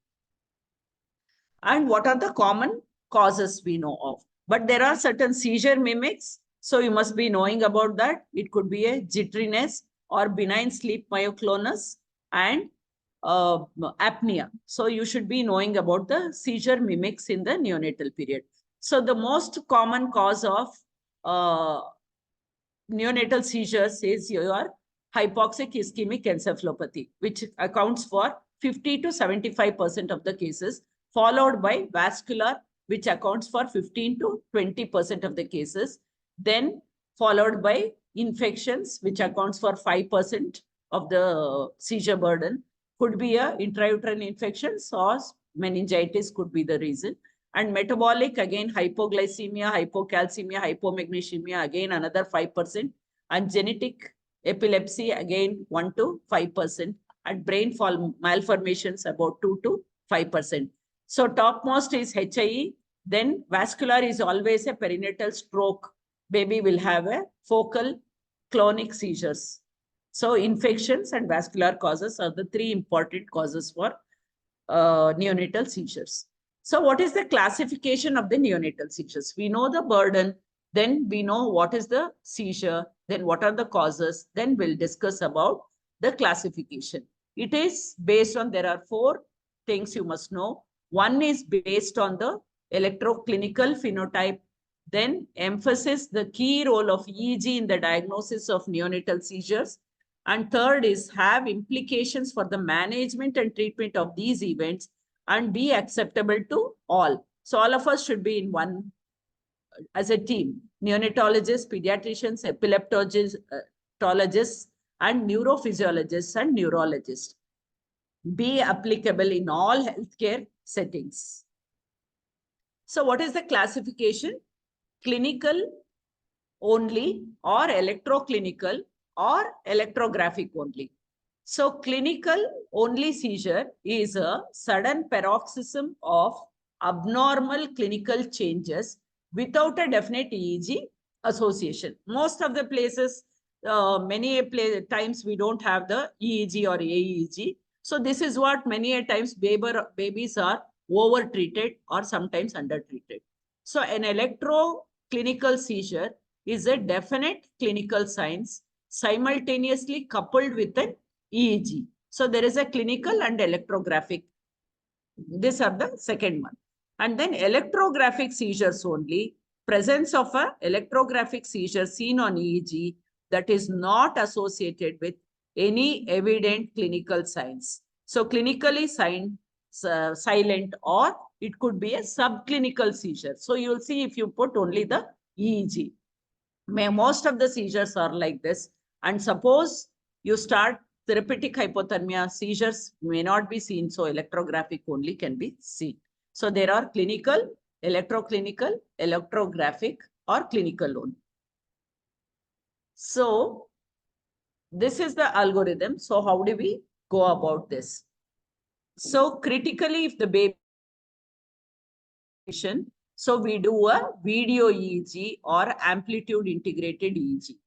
And what are the common causes we know of? But there are certain seizure mimics. So you must be knowing about that. It could be a jitteriness or benign sleep myoclonus and apnea. So you should be knowing about the seizure mimics in the neonatal period. So the most common cause of neonatal seizures is your hypoxic ischemic encephalopathy, which accounts for 50 to 75% of the cases, followed by vascular, which accounts for 15 to 20% of the cases, then followed by infections, which accounts for 5% of the seizure burden. Could be a intrauterine infections or meningitis could be the reason. And metabolic, again, hypoglycemia, hypocalcemia, hypomagnesemia, again, another 5%. And genetic epilepsy, again, 1 to 5%. And brain malformations, about 2 to 5%. So topmost is HIE. Then vascular is always a perinatal stroke. Baby will have a focal clonic seizures. So infections and vascular causes are the three important causes for neonatal seizures. So what is the classification of the neonatal seizures? We know the burden, then we know what is the seizure, then what are the causes, then we'll discuss about the classification. It is based on, there are four things you must know. One is based on the electroclinical phenotype, then emphasis the key role of EEG in the diagnosis of neonatal seizures. And third is have implications for the management and treatment of these events and be acceptable to all. So all of us should be in one as a team, neonatologists, pediatricians, epileptologists, and neurophysiologists and neurologists. Be applicable in all healthcare settings. So what is the classification? Clinical only or electroclinical or electrographic only. So clinical only seizure is a sudden paroxysm of abnormal clinical changes without a definite EEG association. Most of the places, many times we don't have the EEG or AEG. So this is what many a times babies are over-treated or sometimes under-treated. So an electroclinical seizure is a definite clinical signs simultaneously coupled with an EEG. So there is a clinical and electrographic. These are the second one. And then electrographic seizures only, presence of a electrographic seizure seen on EEG that is not associated with any evident clinical signs. So clinically silent, or it could be a subclinical seizure. So you will see if you put only the EEG. Most of the seizures are like this. And suppose you start therapeutic hypothermia, seizures may not be seen, so electrographic only can be seen. So there are clinical, electroclinical, electrographic, or clinical only. So this is the algorithm. So how do we go about this? So critically, if the baby, so we do a video EEG or amplitude integrated EEG.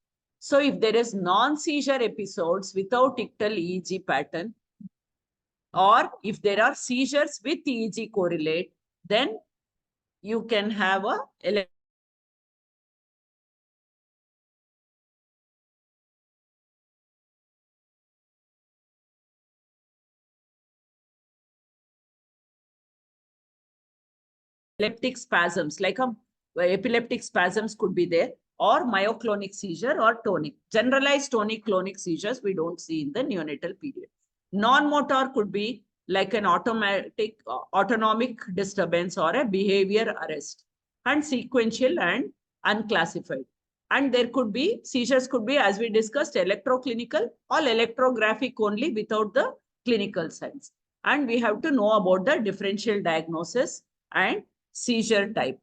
So if there is non-seizure episodes without ictal EEG pattern, or if there are seizures with EEG correlate, then you can have a epileptic spasms, like epileptic spasms could be there, or myoclonic seizure or tonic. Generalized tonic-clonic seizures we don't see in the neonatal period. Non-motor could be like an autonomic disturbance or a behavior arrest, and sequential and unclassified. And there could be, seizures could be, as we discussed, electroclinical or electrographic only without the clinical signs. And we have to know about the differential diagnosis and seizure type.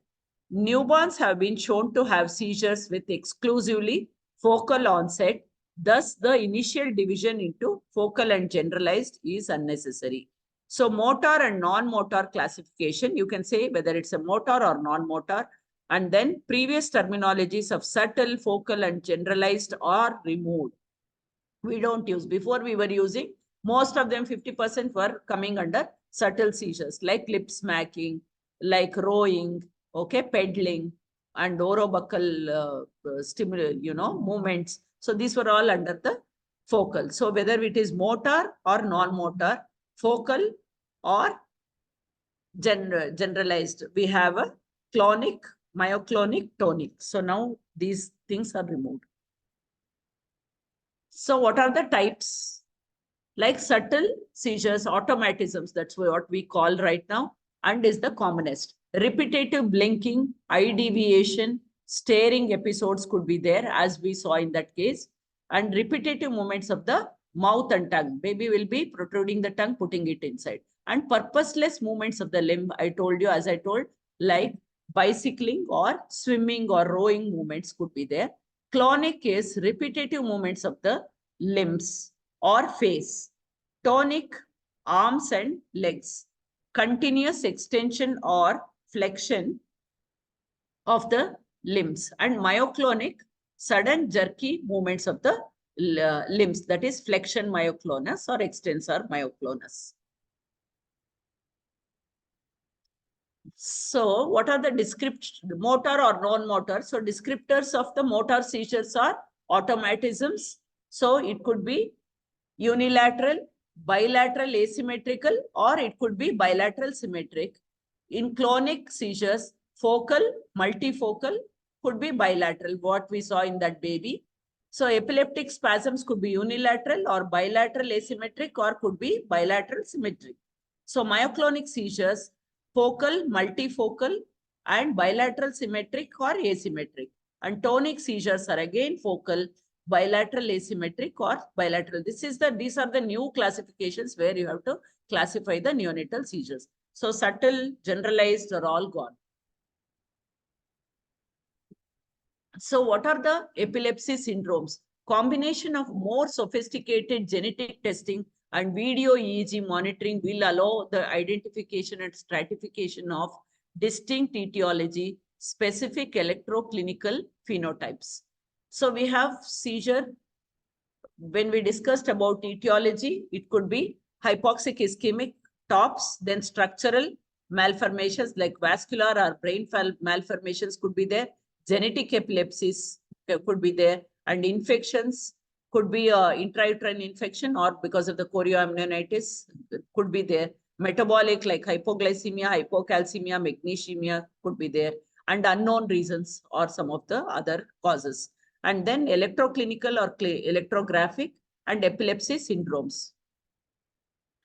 Newborns have been shown to have seizures with exclusively focal onset. Thus, the initial division into focal and generalized is unnecessary. So, motor and non-motor classification, you can say whether it's a motor or non-motor. And then previous terminologies of subtle, focal, and generalized are removed. We don't use. Before we were using, most of them 50% were coming under subtle seizures like lip smacking, like rowing, okay, pedaling, and orobuccal movements. So these were all under the focal. So whether it is motor or non-motor, focal or generalized, we have a clonic, myoclonic, tonic. So now these things are removed. So what are the types? Like subtle seizures, automatisms, that's what we call right now, and is the commonest. Repetitive blinking, eye deviation, staring episodes could be there, as we saw in that case, and repetitive movements of the mouth and tongue. Baby will be protruding the tongue, putting it inside. And purposeless movements of the limb, I told you, as I told, like bicycling or swimming or rowing movements could be there. Clonic is repetitive movements of the limbs or face. Tonic, arms and legs. Continuous extension or flexion of the limbs. And myoclonic, sudden jerky movements of the limbs, that is flexion myoclonus or extensor myoclonus. So what are the motor or non-motor? So descriptors of the motor seizures are automatisms. So it could be unilateral, bilateral asymmetrical, or it could be bilateral symmetric. In clonic seizures, focal, multifocal, could be bilateral, what we saw in that baby. So epileptic spasms could be unilateral or bilateral asymmetric, or could be bilateral symmetric. So myoclonic seizures, focal, multifocal, and bilateral symmetric or asymmetric. And tonic seizures are again focal, bilateral asymmetric, or bilateral. These are the new classifications where you have to classify the neonatal seizures. So subtle, generalized are all gone. So what are the epilepsy syndromes? Combination of more sophisticated genetic testing and video EEG monitoring will allow the identification and stratification of distinct etiology, specific electroclinical phenotypes. So we have seizure. When we discussed about etiology, it could be hypoxic ischemic tops, then structural malformations like vascular or brain malformations could be there. Genetic epilepsies could be there, and infections could be intrauterine infection or because of the chorioamnionitis could be there. Metabolic like hypoglycemia, hypocalcemia, magnesemia could be there, and unknown reasons or some of the other causes. And then electroclinical or electrographic and epilepsy syndromes.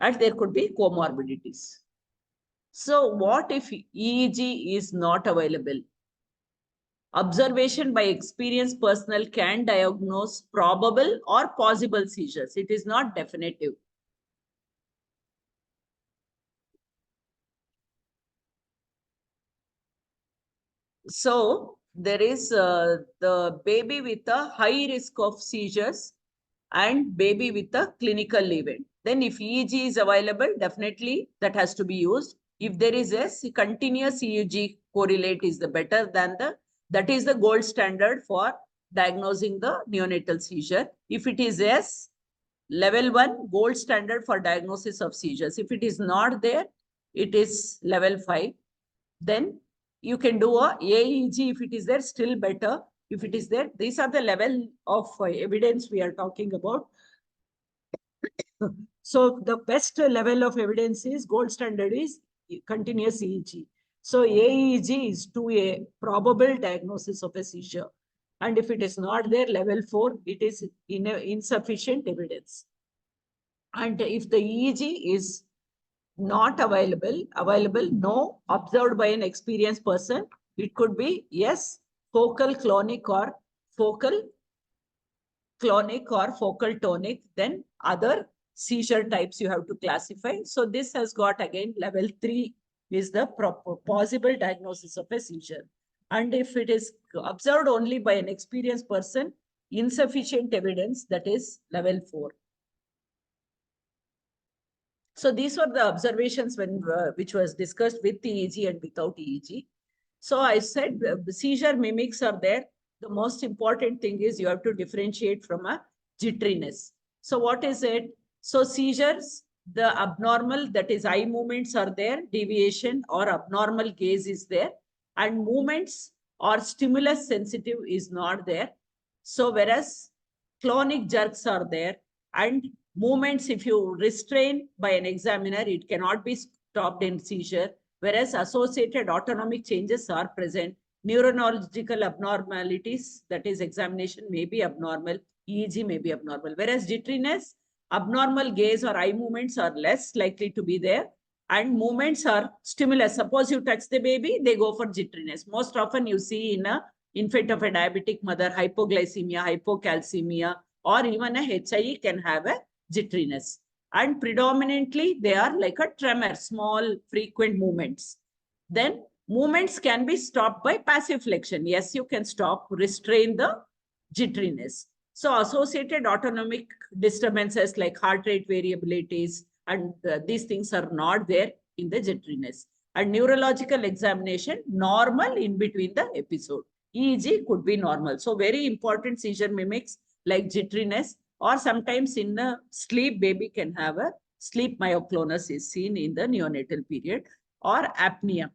And there could be comorbidities. So what if EEG is not available? Observation by experienced personnel can diagnose probable or possible seizures. It is not definitive. So there is the baby with a high risk of seizures and baby with a clinical event. Then if EEG is available, definitely that has to be used. If there is a continuous EEG correlate is the better than that is the gold standard for diagnosing the neonatal seizure. If it is yes, level 1, gold standard for diagnosis of seizures. If it is not there, it is level 5. Then you can do a AEG if it is there, still better. If it is there, these are the level of evidence we are talking about. So the best level of evidence is gold standard is continuous EEG. So AEG is to a probable diagnosis of a seizure. And if it is not there, level 4, it is insufficient evidence. And if the EEG is not available, no, observed by an experienced person, it could be yes, focal clonic or focal tonic, then other seizure types you have to classify. So this has got again level 3 is the possible diagnosis of a seizure. And if it is observed only by an experienced person, insufficient evidence, that is level 4. So these were the observations which was discussed with EEG and without EEG. So I said the seizure mimics are there. The most important thing is you have to differentiate from a jitteriness. So what is it? So seizures, the abnormal, that is eye movements are there, deviation or abnormal gaze is there, and movements or stimulus sensitive is not there. So whereas clonic jerks are there, and movements, if you restrain by an examiner, it cannot be stopped in seizure, whereas associated autonomic changes are present. Neurological abnormalities, that is examination may be abnormal, EEG may be abnormal, whereas jitteriness, abnormal gaze or eye movements are less likely to be there, and movements are stimulus. Suppose you touch the baby, they go for jitteriness. Most often you see in a infant of a diabetic mother, hypoglycemia, hypocalcemia, or even a HIE can have a jitteriness. And predominantly they are like a tremor, small frequent movements. Then movements can be stopped by passive flexion. Yes, you can stop, restrain the jitteriness. So associated autonomic disturbances like heart rate variabilities and these things are not there in the jitteriness. And neurological examination, normal in between the episode. EEG could be normal. So very important seizure mimics like jitteriness or sometimes in the sleep, baby can have a sleep myoclonus is seen in the neonatal period, or apnea.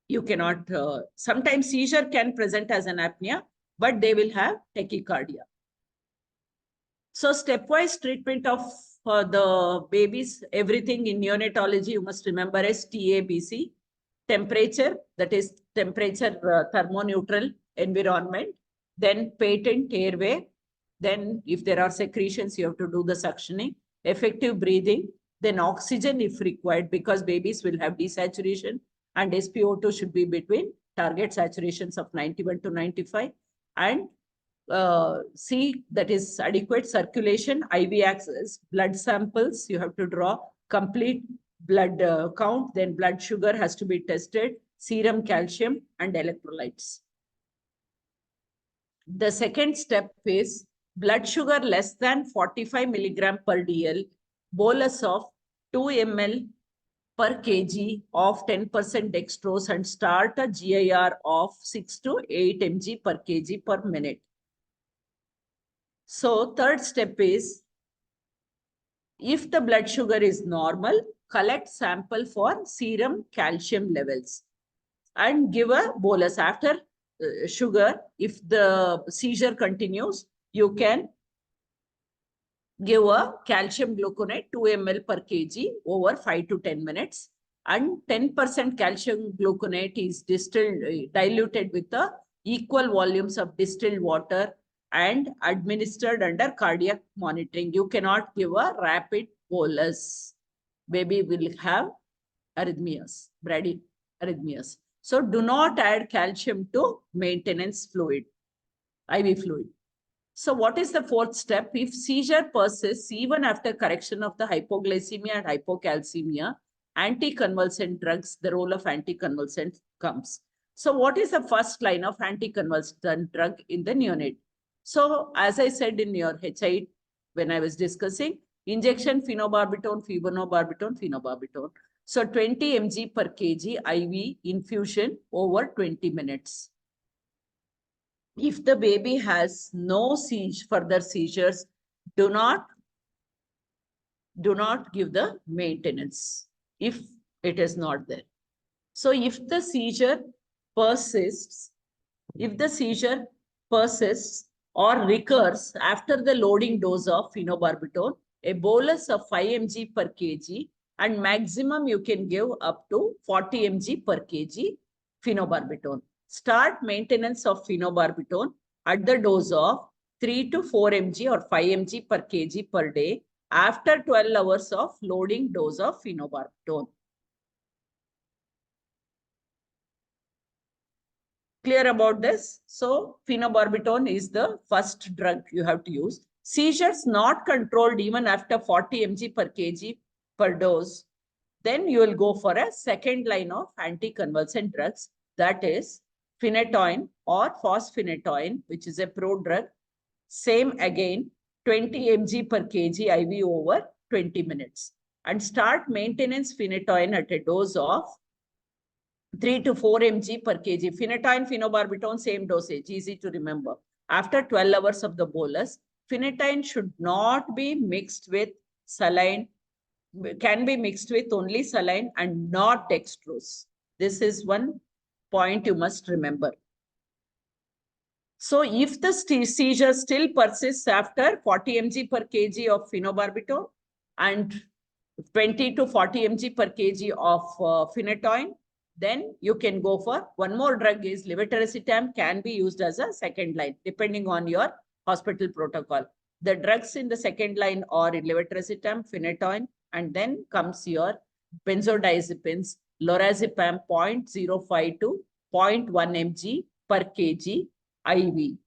You cannot, sometimes seizure can present as an apnea, but they will have tachycardia. So stepwise treatment of the babies, everything in neonatology, you must remember as TABC, temperature, that is temperature thermoneutral environment, then patent airway, then if there are secretions, you have to do the suctioning, effective breathing, then oxygen if required, because babies will have desaturation, and SpO2 should be between target saturations of 91 to 95, and C, that is adequate circulation, IV access, blood samples, you have to draw complete blood count, then blood sugar has to be tested, serum calcium and electrolytes. The second step is blood sugar less than 45 milligram per DL, bolus of 2 ml per kg of 10% dextrose, and start a GIR of 6 to 8 mg per kg per minute. So third step is, if the blood sugar is normal, collect sample for serum calcium levels and give a bolus. After sugar, if the seizure continues, you can give a calcium gluconate 2 ml per kg over 5 to 10 minutes. And 10% calcium gluconate is distilled, diluted with the equal volumes of distilled water and administered under cardiac monitoring. You cannot give a rapid bolus. Baby will have arrhythmias, bradyarrhythmias. So do not add calcium to maintenance fluid, IV fluid. So what is the fourth step? If seizure persists even after correction of the hypoglycemia and hypocalcemia, anticonvulsant drugs, the role of anticonvulsant comes. So what is the first line of anticonvulsant drug in the neonate? So as I said in your HI, when I was discussing, injection phenobarbital, phenobarbital. So 20 mg per kg IV infusion over 20 minutes. If the baby has no further seizures, do not give the maintenance if it is not there. So if the seizure persists, or recurs after the loading dose of phenobarbital, a bolus of 5 mg per kg, and maximum you can give up to 40 mg per kg phenobarbital. Start maintenance of phenobarbital at the dose of 3 to 4 mg or 5 mg per kg per day after 12 hours of loading dose of phenobarbital. Clear about this? So phenobarbital is the first drug you have to use. Seizures not controlled even after 40 mg per kg per dose, then you will go for a second line of anticonvulsant drugs, that is phenytoin or fosphenytoin, which is a prodrug. Same again, 20 mg per kg IV over 20 minutes. And start maintenance phenytoin at a dose of 3 to 4 mg per kg. Phenytoin, phenobarbital, same dosage, easy to remember. After 12 hours of the bolus, phenytoin should not be mixed with saline, can be mixed with only saline and not dextrose. This is one point you must remember. So if the seizure still persists after 40 mg per kg of phenobarbital and 20 to 40 mg per kg of phenytoin, then you can go for one more drug is levetiracetam, can be used as a second line depending on your hospital protocol. The drugs in the second line are levetiracetam, phenytoin, and then comes your benzodiazepines, lorazepam 0.05 to 0.1 mg per kg IV.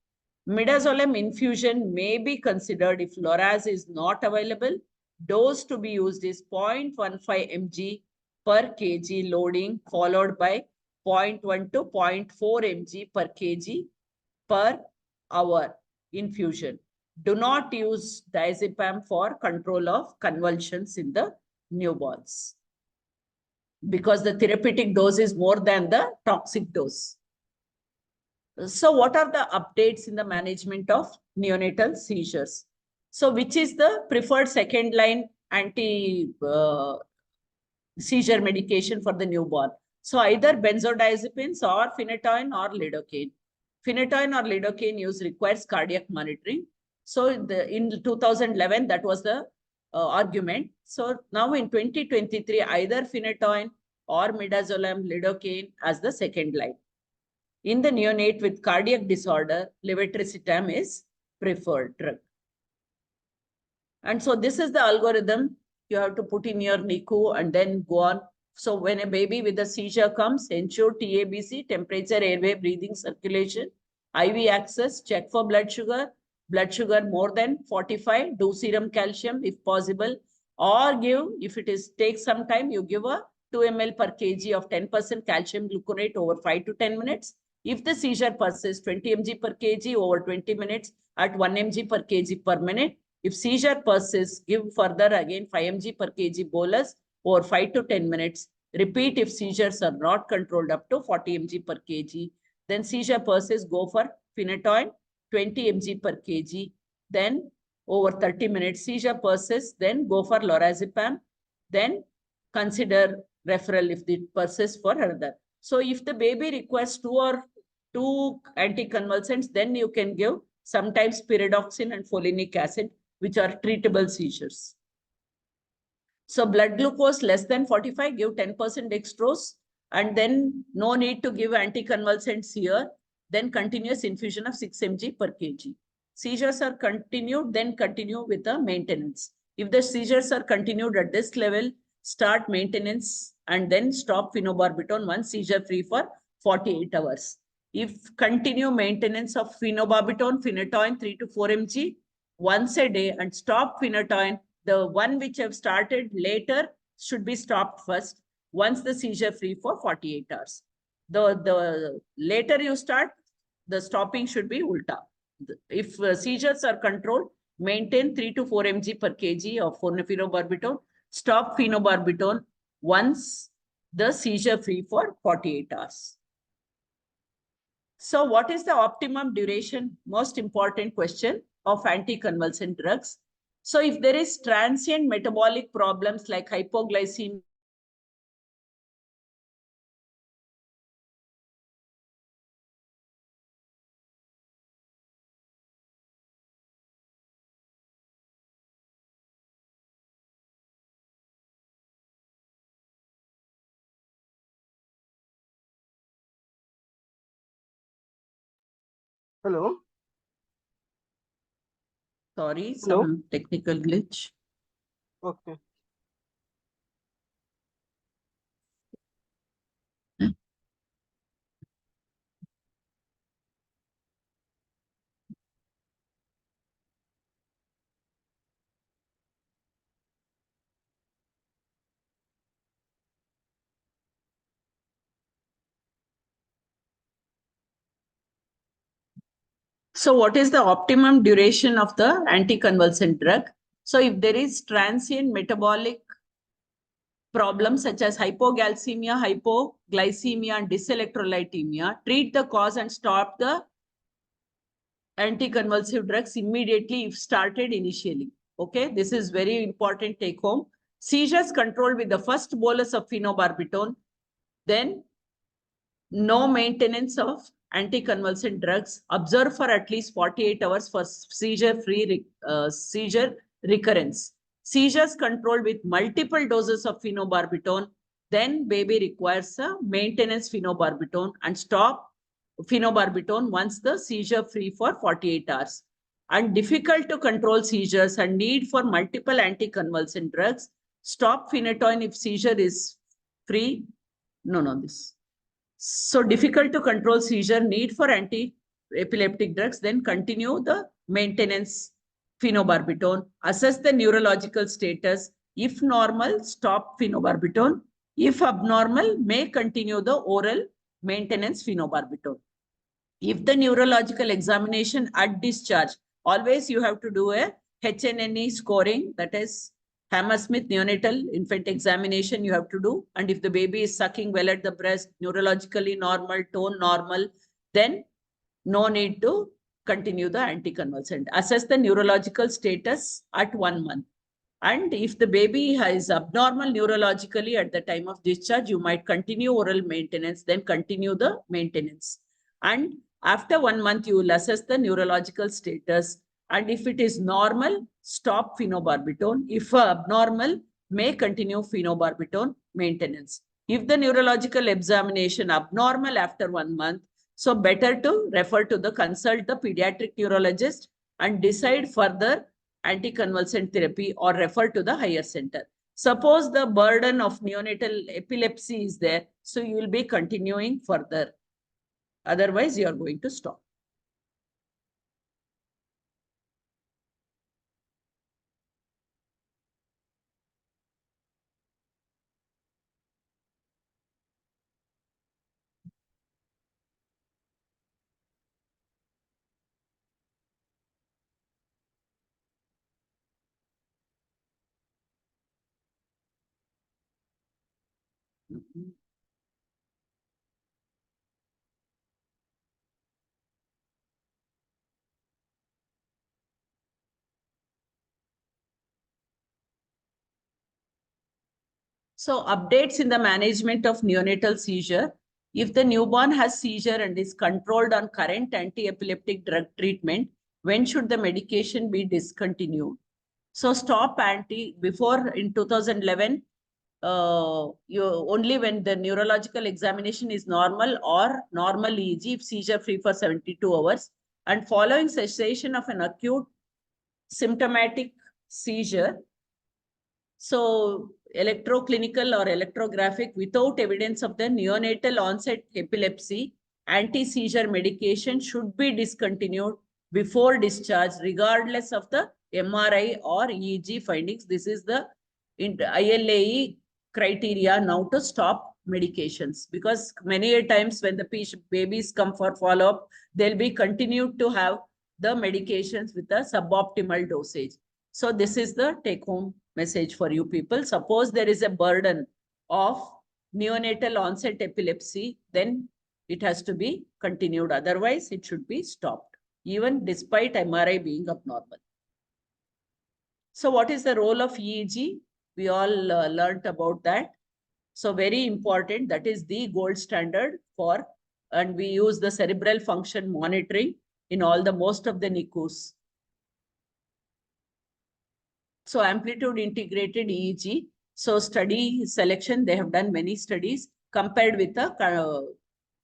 Midazolam infusion may be considered if loraz is not available. Dose to be used is 0.15 mg per kg loading, followed by 0.1 to 0.4 mg per kg per hour infusion. Do not use diazepam for control of convulsions in the newborns, because the therapeutic dose is more than the toxic dose. So what are the updates in the management of neonatal seizures? So which is the preferred second line anti seizure medication for the newborn? So either benzodiazepines or phenytoin or lidocaine. Phenytoin or lidocaine use requires cardiac monitoring. So in 2011, that was the argument. So now in 2023, either phenytoin or midazolam lidocaine as the second line. In the neonate with cardiac disorder, levetiracetam is preferred drug. And so this is the algorithm you have to put in your NICU and then go on. So when a baby with a seizure comes, ensure TABC, temperature, airway, breathing, circulation, IV access, check for blood sugar more than 45, do serum calcium if possible, or give, if it is takes some time, you give a 2 ml per kg of 10% calcium gluconate over 5 to 10 minutes. If the seizure persists, 20 mg per kg over 20 minutes at 1 mg per kg per minute. If seizure persists, give further again 5 mg per kg bolus over 5 to 10 minutes. Repeat if seizures are not controlled up to 40 mg per kg. Then seizure persists, go for phenytoin 20 mg per kg. Then over 30 minutes, seizure persists, then go for lorazepam. Then consider referral if it persists for another. So if the baby requires two anticonvulsants, then you can give sometimes pyridoxine and folinic acid, which are treatable seizures. So blood glucose less than 45, give 10% dextrose, and then no need to give anticonvulsants here. Then continuous infusion of 6 mg per kg. Seizures are continued, then continue with the maintenance. If the seizures are continued at this level, start maintenance and then stop phenobarbital once seizure free for 48 hours. If continue maintenance of phenobarbital, phenytoin 3 to 4 mg once a day and stop phenytoin, the one which have started later should be stopped first once the seizure free for 48 hours. The later you start, the stopping should be ulta. If seizures are controlled, maintain 3 to 4 mg per kg of phenobarbital. Stop phenobarbital once the seizure free for 48 hours. So what is the optimum duration? Most important question of anticonvulsant drugs. So if there is transient metabolic problems like hypoglycemia, Hello. sorry, Hello? some technical glitch. Okay. So what is the optimum duration of the anticonvulsant drug? So if there is transient metabolic problems such as hypoglycemia, hypoglycemia, and dyselectrolytemia, treat the cause and stop the anticonvulsive drugs immediately if started initially. Okay, this is very important take home. Seizures controlled with the first bolus of phenobarbital, then no maintenance of anticonvulsant drugs. Observe for at least 48 hours for seizure-free seizure recurrence. Seizures controlled with multiple doses of phenobarbital, then baby requires a maintenance phenobarbital and stop phenobarbital once the seizure free for 48 hours. And difficult to control seizures and need for multiple anticonvulsant drugs, stop phenytoin if seizure is free. This. So difficult to control seizure, need for anti-epileptic drugs, then continue the maintenance phenobarbital. Assess the neurological status. If normal, stop phenobarbital. If abnormal, may continue the oral maintenance phenobarbital. If the neurological examination at discharge, always you have to do a HNNE scoring, that is Hammersmith neonatal infant examination you have to do. And if the baby is sucking well at the breast, neurologically normal, tone normal, then no need to continue the anticonvulsant. Assess the neurological status at 1 month. And if the baby is abnormal neurologically at the time of discharge, you might continue oral maintenance, then continue the maintenance. And after 1 month, you will assess the neurological status. And if it is normal, stop phenobarbital. If abnormal, may continue phenobarbital maintenance. If the neurological examination abnormal after 1 month, so better to refer to the consult the pediatric neurologist and decide further anticonvulsant therapy or refer to the higher center. Suppose the burden of neonatal epilepsy is there, so you will be continuing further. Otherwise, you are going to stop. So updates in the management of neonatal seizure. If the newborn has seizure and is controlled on current anti-epileptic drug treatment, when should the medication be discontinued? So stop before in 2011, you only when the neurological examination is normal or normal EEG, if seizure free for 72 hours, and following cessation of an acute symptomatic seizure. So electroclinical or electrographic without evidence of the neonatal onset epilepsy, anti-seizure medication should be discontinued before discharge, regardless of the MRI or EEG findings. This is the ILAE criteria now to stop medications, because many times when the babies come for follow-up, they'll be continued to have the medications with a suboptimal dosage. So this is the take-home message for you people. Suppose there is a burden of neonatal onset epilepsy, then it has to be continued. Otherwise, it should be stopped, even despite MRI being abnormal. So what is the role of EEG? We all learnt about that. So very important, that is the gold standard for, and we use the cerebral function monitoring in all the most of the NICUs. So amplitude integrated EEG. So study selection, they have done many studies compared with the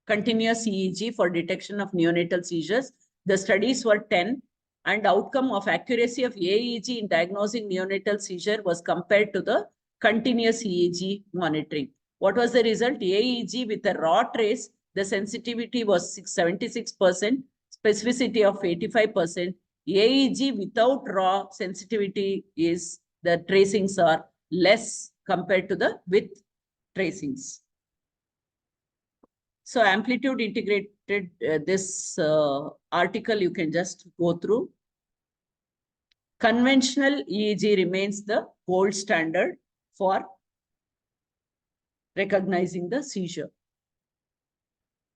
continuous EEG for detection of neonatal seizures. The studies were 10, and outcome of accuracy of AEG in diagnosing neonatal seizure was compared to the continuous EEG monitoring. What was the result? AEG with a raw trace, the sensitivity was 76%, specificity of 85%. AEG without raw sensitivity is the tracings are less compared to the with tracings. So amplitude integrated, this article you can just go through. Conventional EEG remains the gold standard for recognizing the seizure.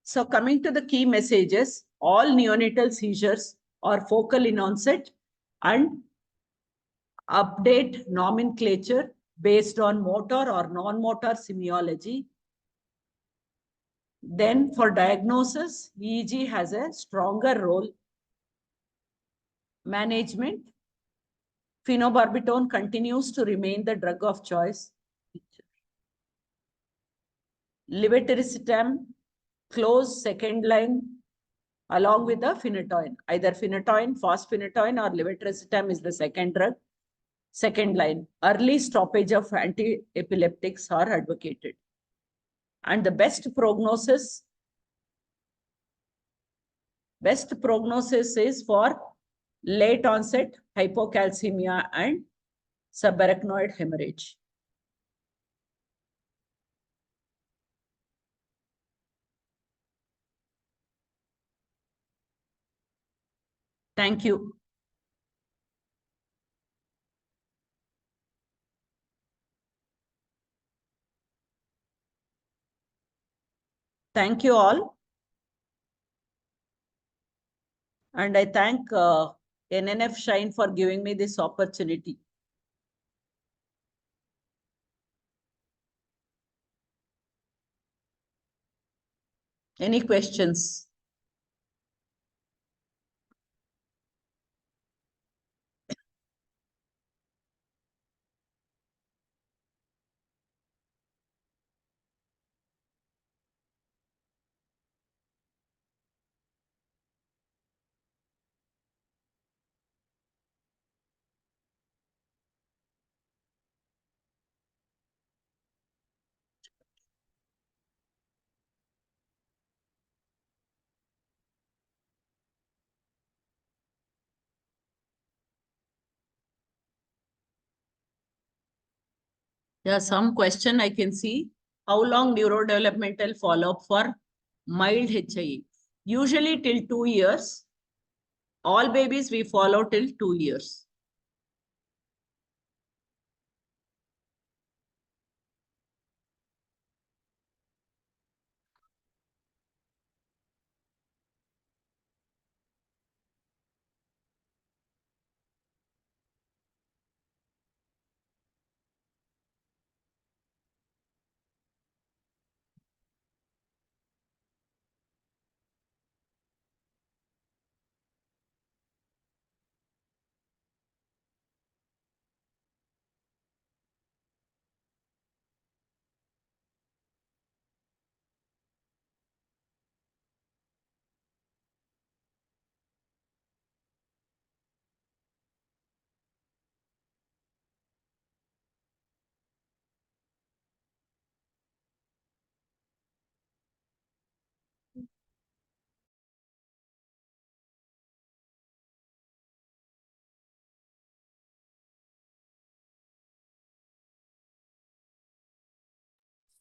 So coming to the key messages, all neonatal seizures are focal in onset and update nomenclature based on motor or non-motor semiology. Then for diagnosis, EEG has a stronger role. Management, phenobarbital continues to remain the drug of choice. Levetiracetam, close second line along with the phenytoin. Either phenytoin, fosphenytoin or levetiracetam is the second drug. Second line, early stoppage of anti-epileptics are advocated. And the best prognosis is for late onset hypocalcemia and subarachnoid hemorrhage. Thank you. Thank you all. And I thank NNF Shine for giving me this opportunity. Any questions? Yeah, some question I can see. How long neurodevelopmental follow-up for mild HIE? Usually till 2 years. All babies we follow till 2 years.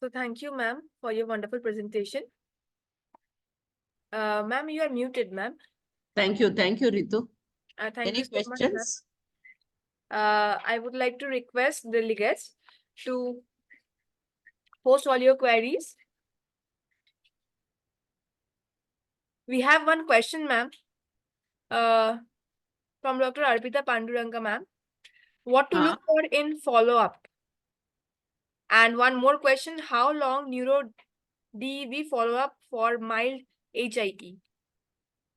So thank you, ma'am, for your wonderful presentation. Ma'am, you are muted, ma'am. Thank you, Ritu. Thank Any you so much, ma'am. questions? I would like to request delegates to post all your queries. We have one question, ma'am, from Dr. Arpita Panduranga, ma'am. What to look for in follow-up? And one more question, how long neuro DEB follow-up for mild HIE?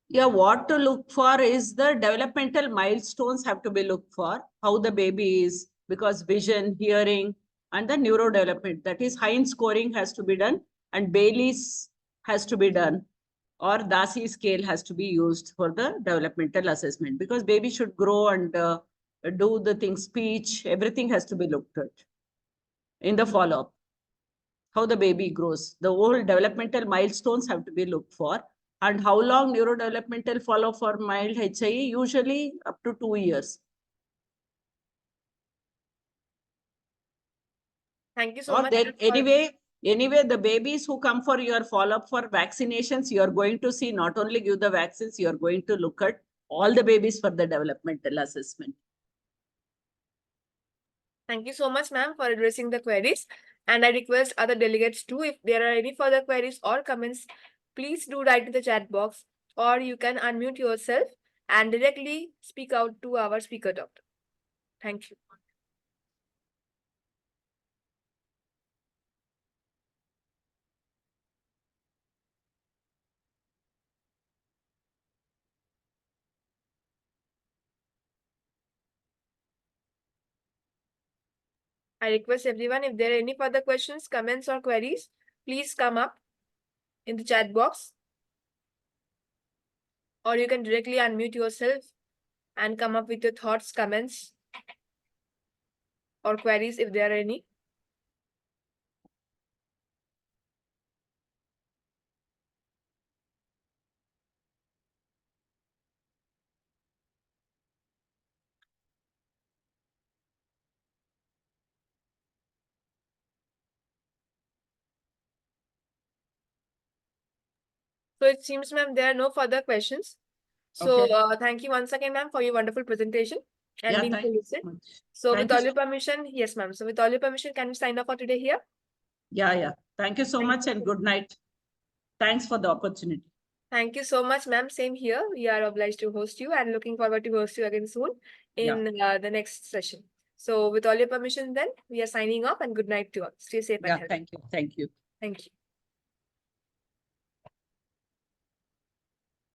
Yeah, what to look for is the developmental milestones have to be looked for, how the baby is, because vision, hearing, and the neurodevelopment, that is Heinz scoring has to be done, and Bailey's has to be done, or Dasi scale has to be used for the developmental assessment, because baby should grow and do the thing, speech, everything has to be looked at in the follow-up. How the baby grows, the whole developmental milestones have to be looked for. And how long neurodevelopmental follow for mild HIE? Usually up to 2 years. Thank you so Or much. then anyway, the babies who come for your follow-up for vaccinations, you are going to see not only give the vaccines, you are going to look at all the babies for the developmental assessment. Thank you so much, ma'am, for addressing the queries. And I request other delegates too, if there are any further queries or comments, please do write in the chat box, or you can unmute yourself and directly speak out to our speaker doctor. Thank you. I request everyone, if there are any further questions, comments, or queries, please come up in the chat box, or you can directly unmute yourself and come up with your thoughts, comments, or queries if there are any. So it seems, ma'am, there are no further questions. So Okay. thank you once again, ma'am, for your wonderful presentation and Yeah, being thank so you lucid. so much. So Thank with you all so your permission, yes, ma'am. So with all your permission, can we sign off for today here? Yeah. Thank you so Thank much you. and good night. Thanks for the opportunity. Thank you so much, ma'am. Same here. We are obliged to host you and looking forward to host you again soon in the next session. So with all your permission then, we are signing off and good night to all. Stay safe and Yeah, healthy. thank you. Thank you. Thank you.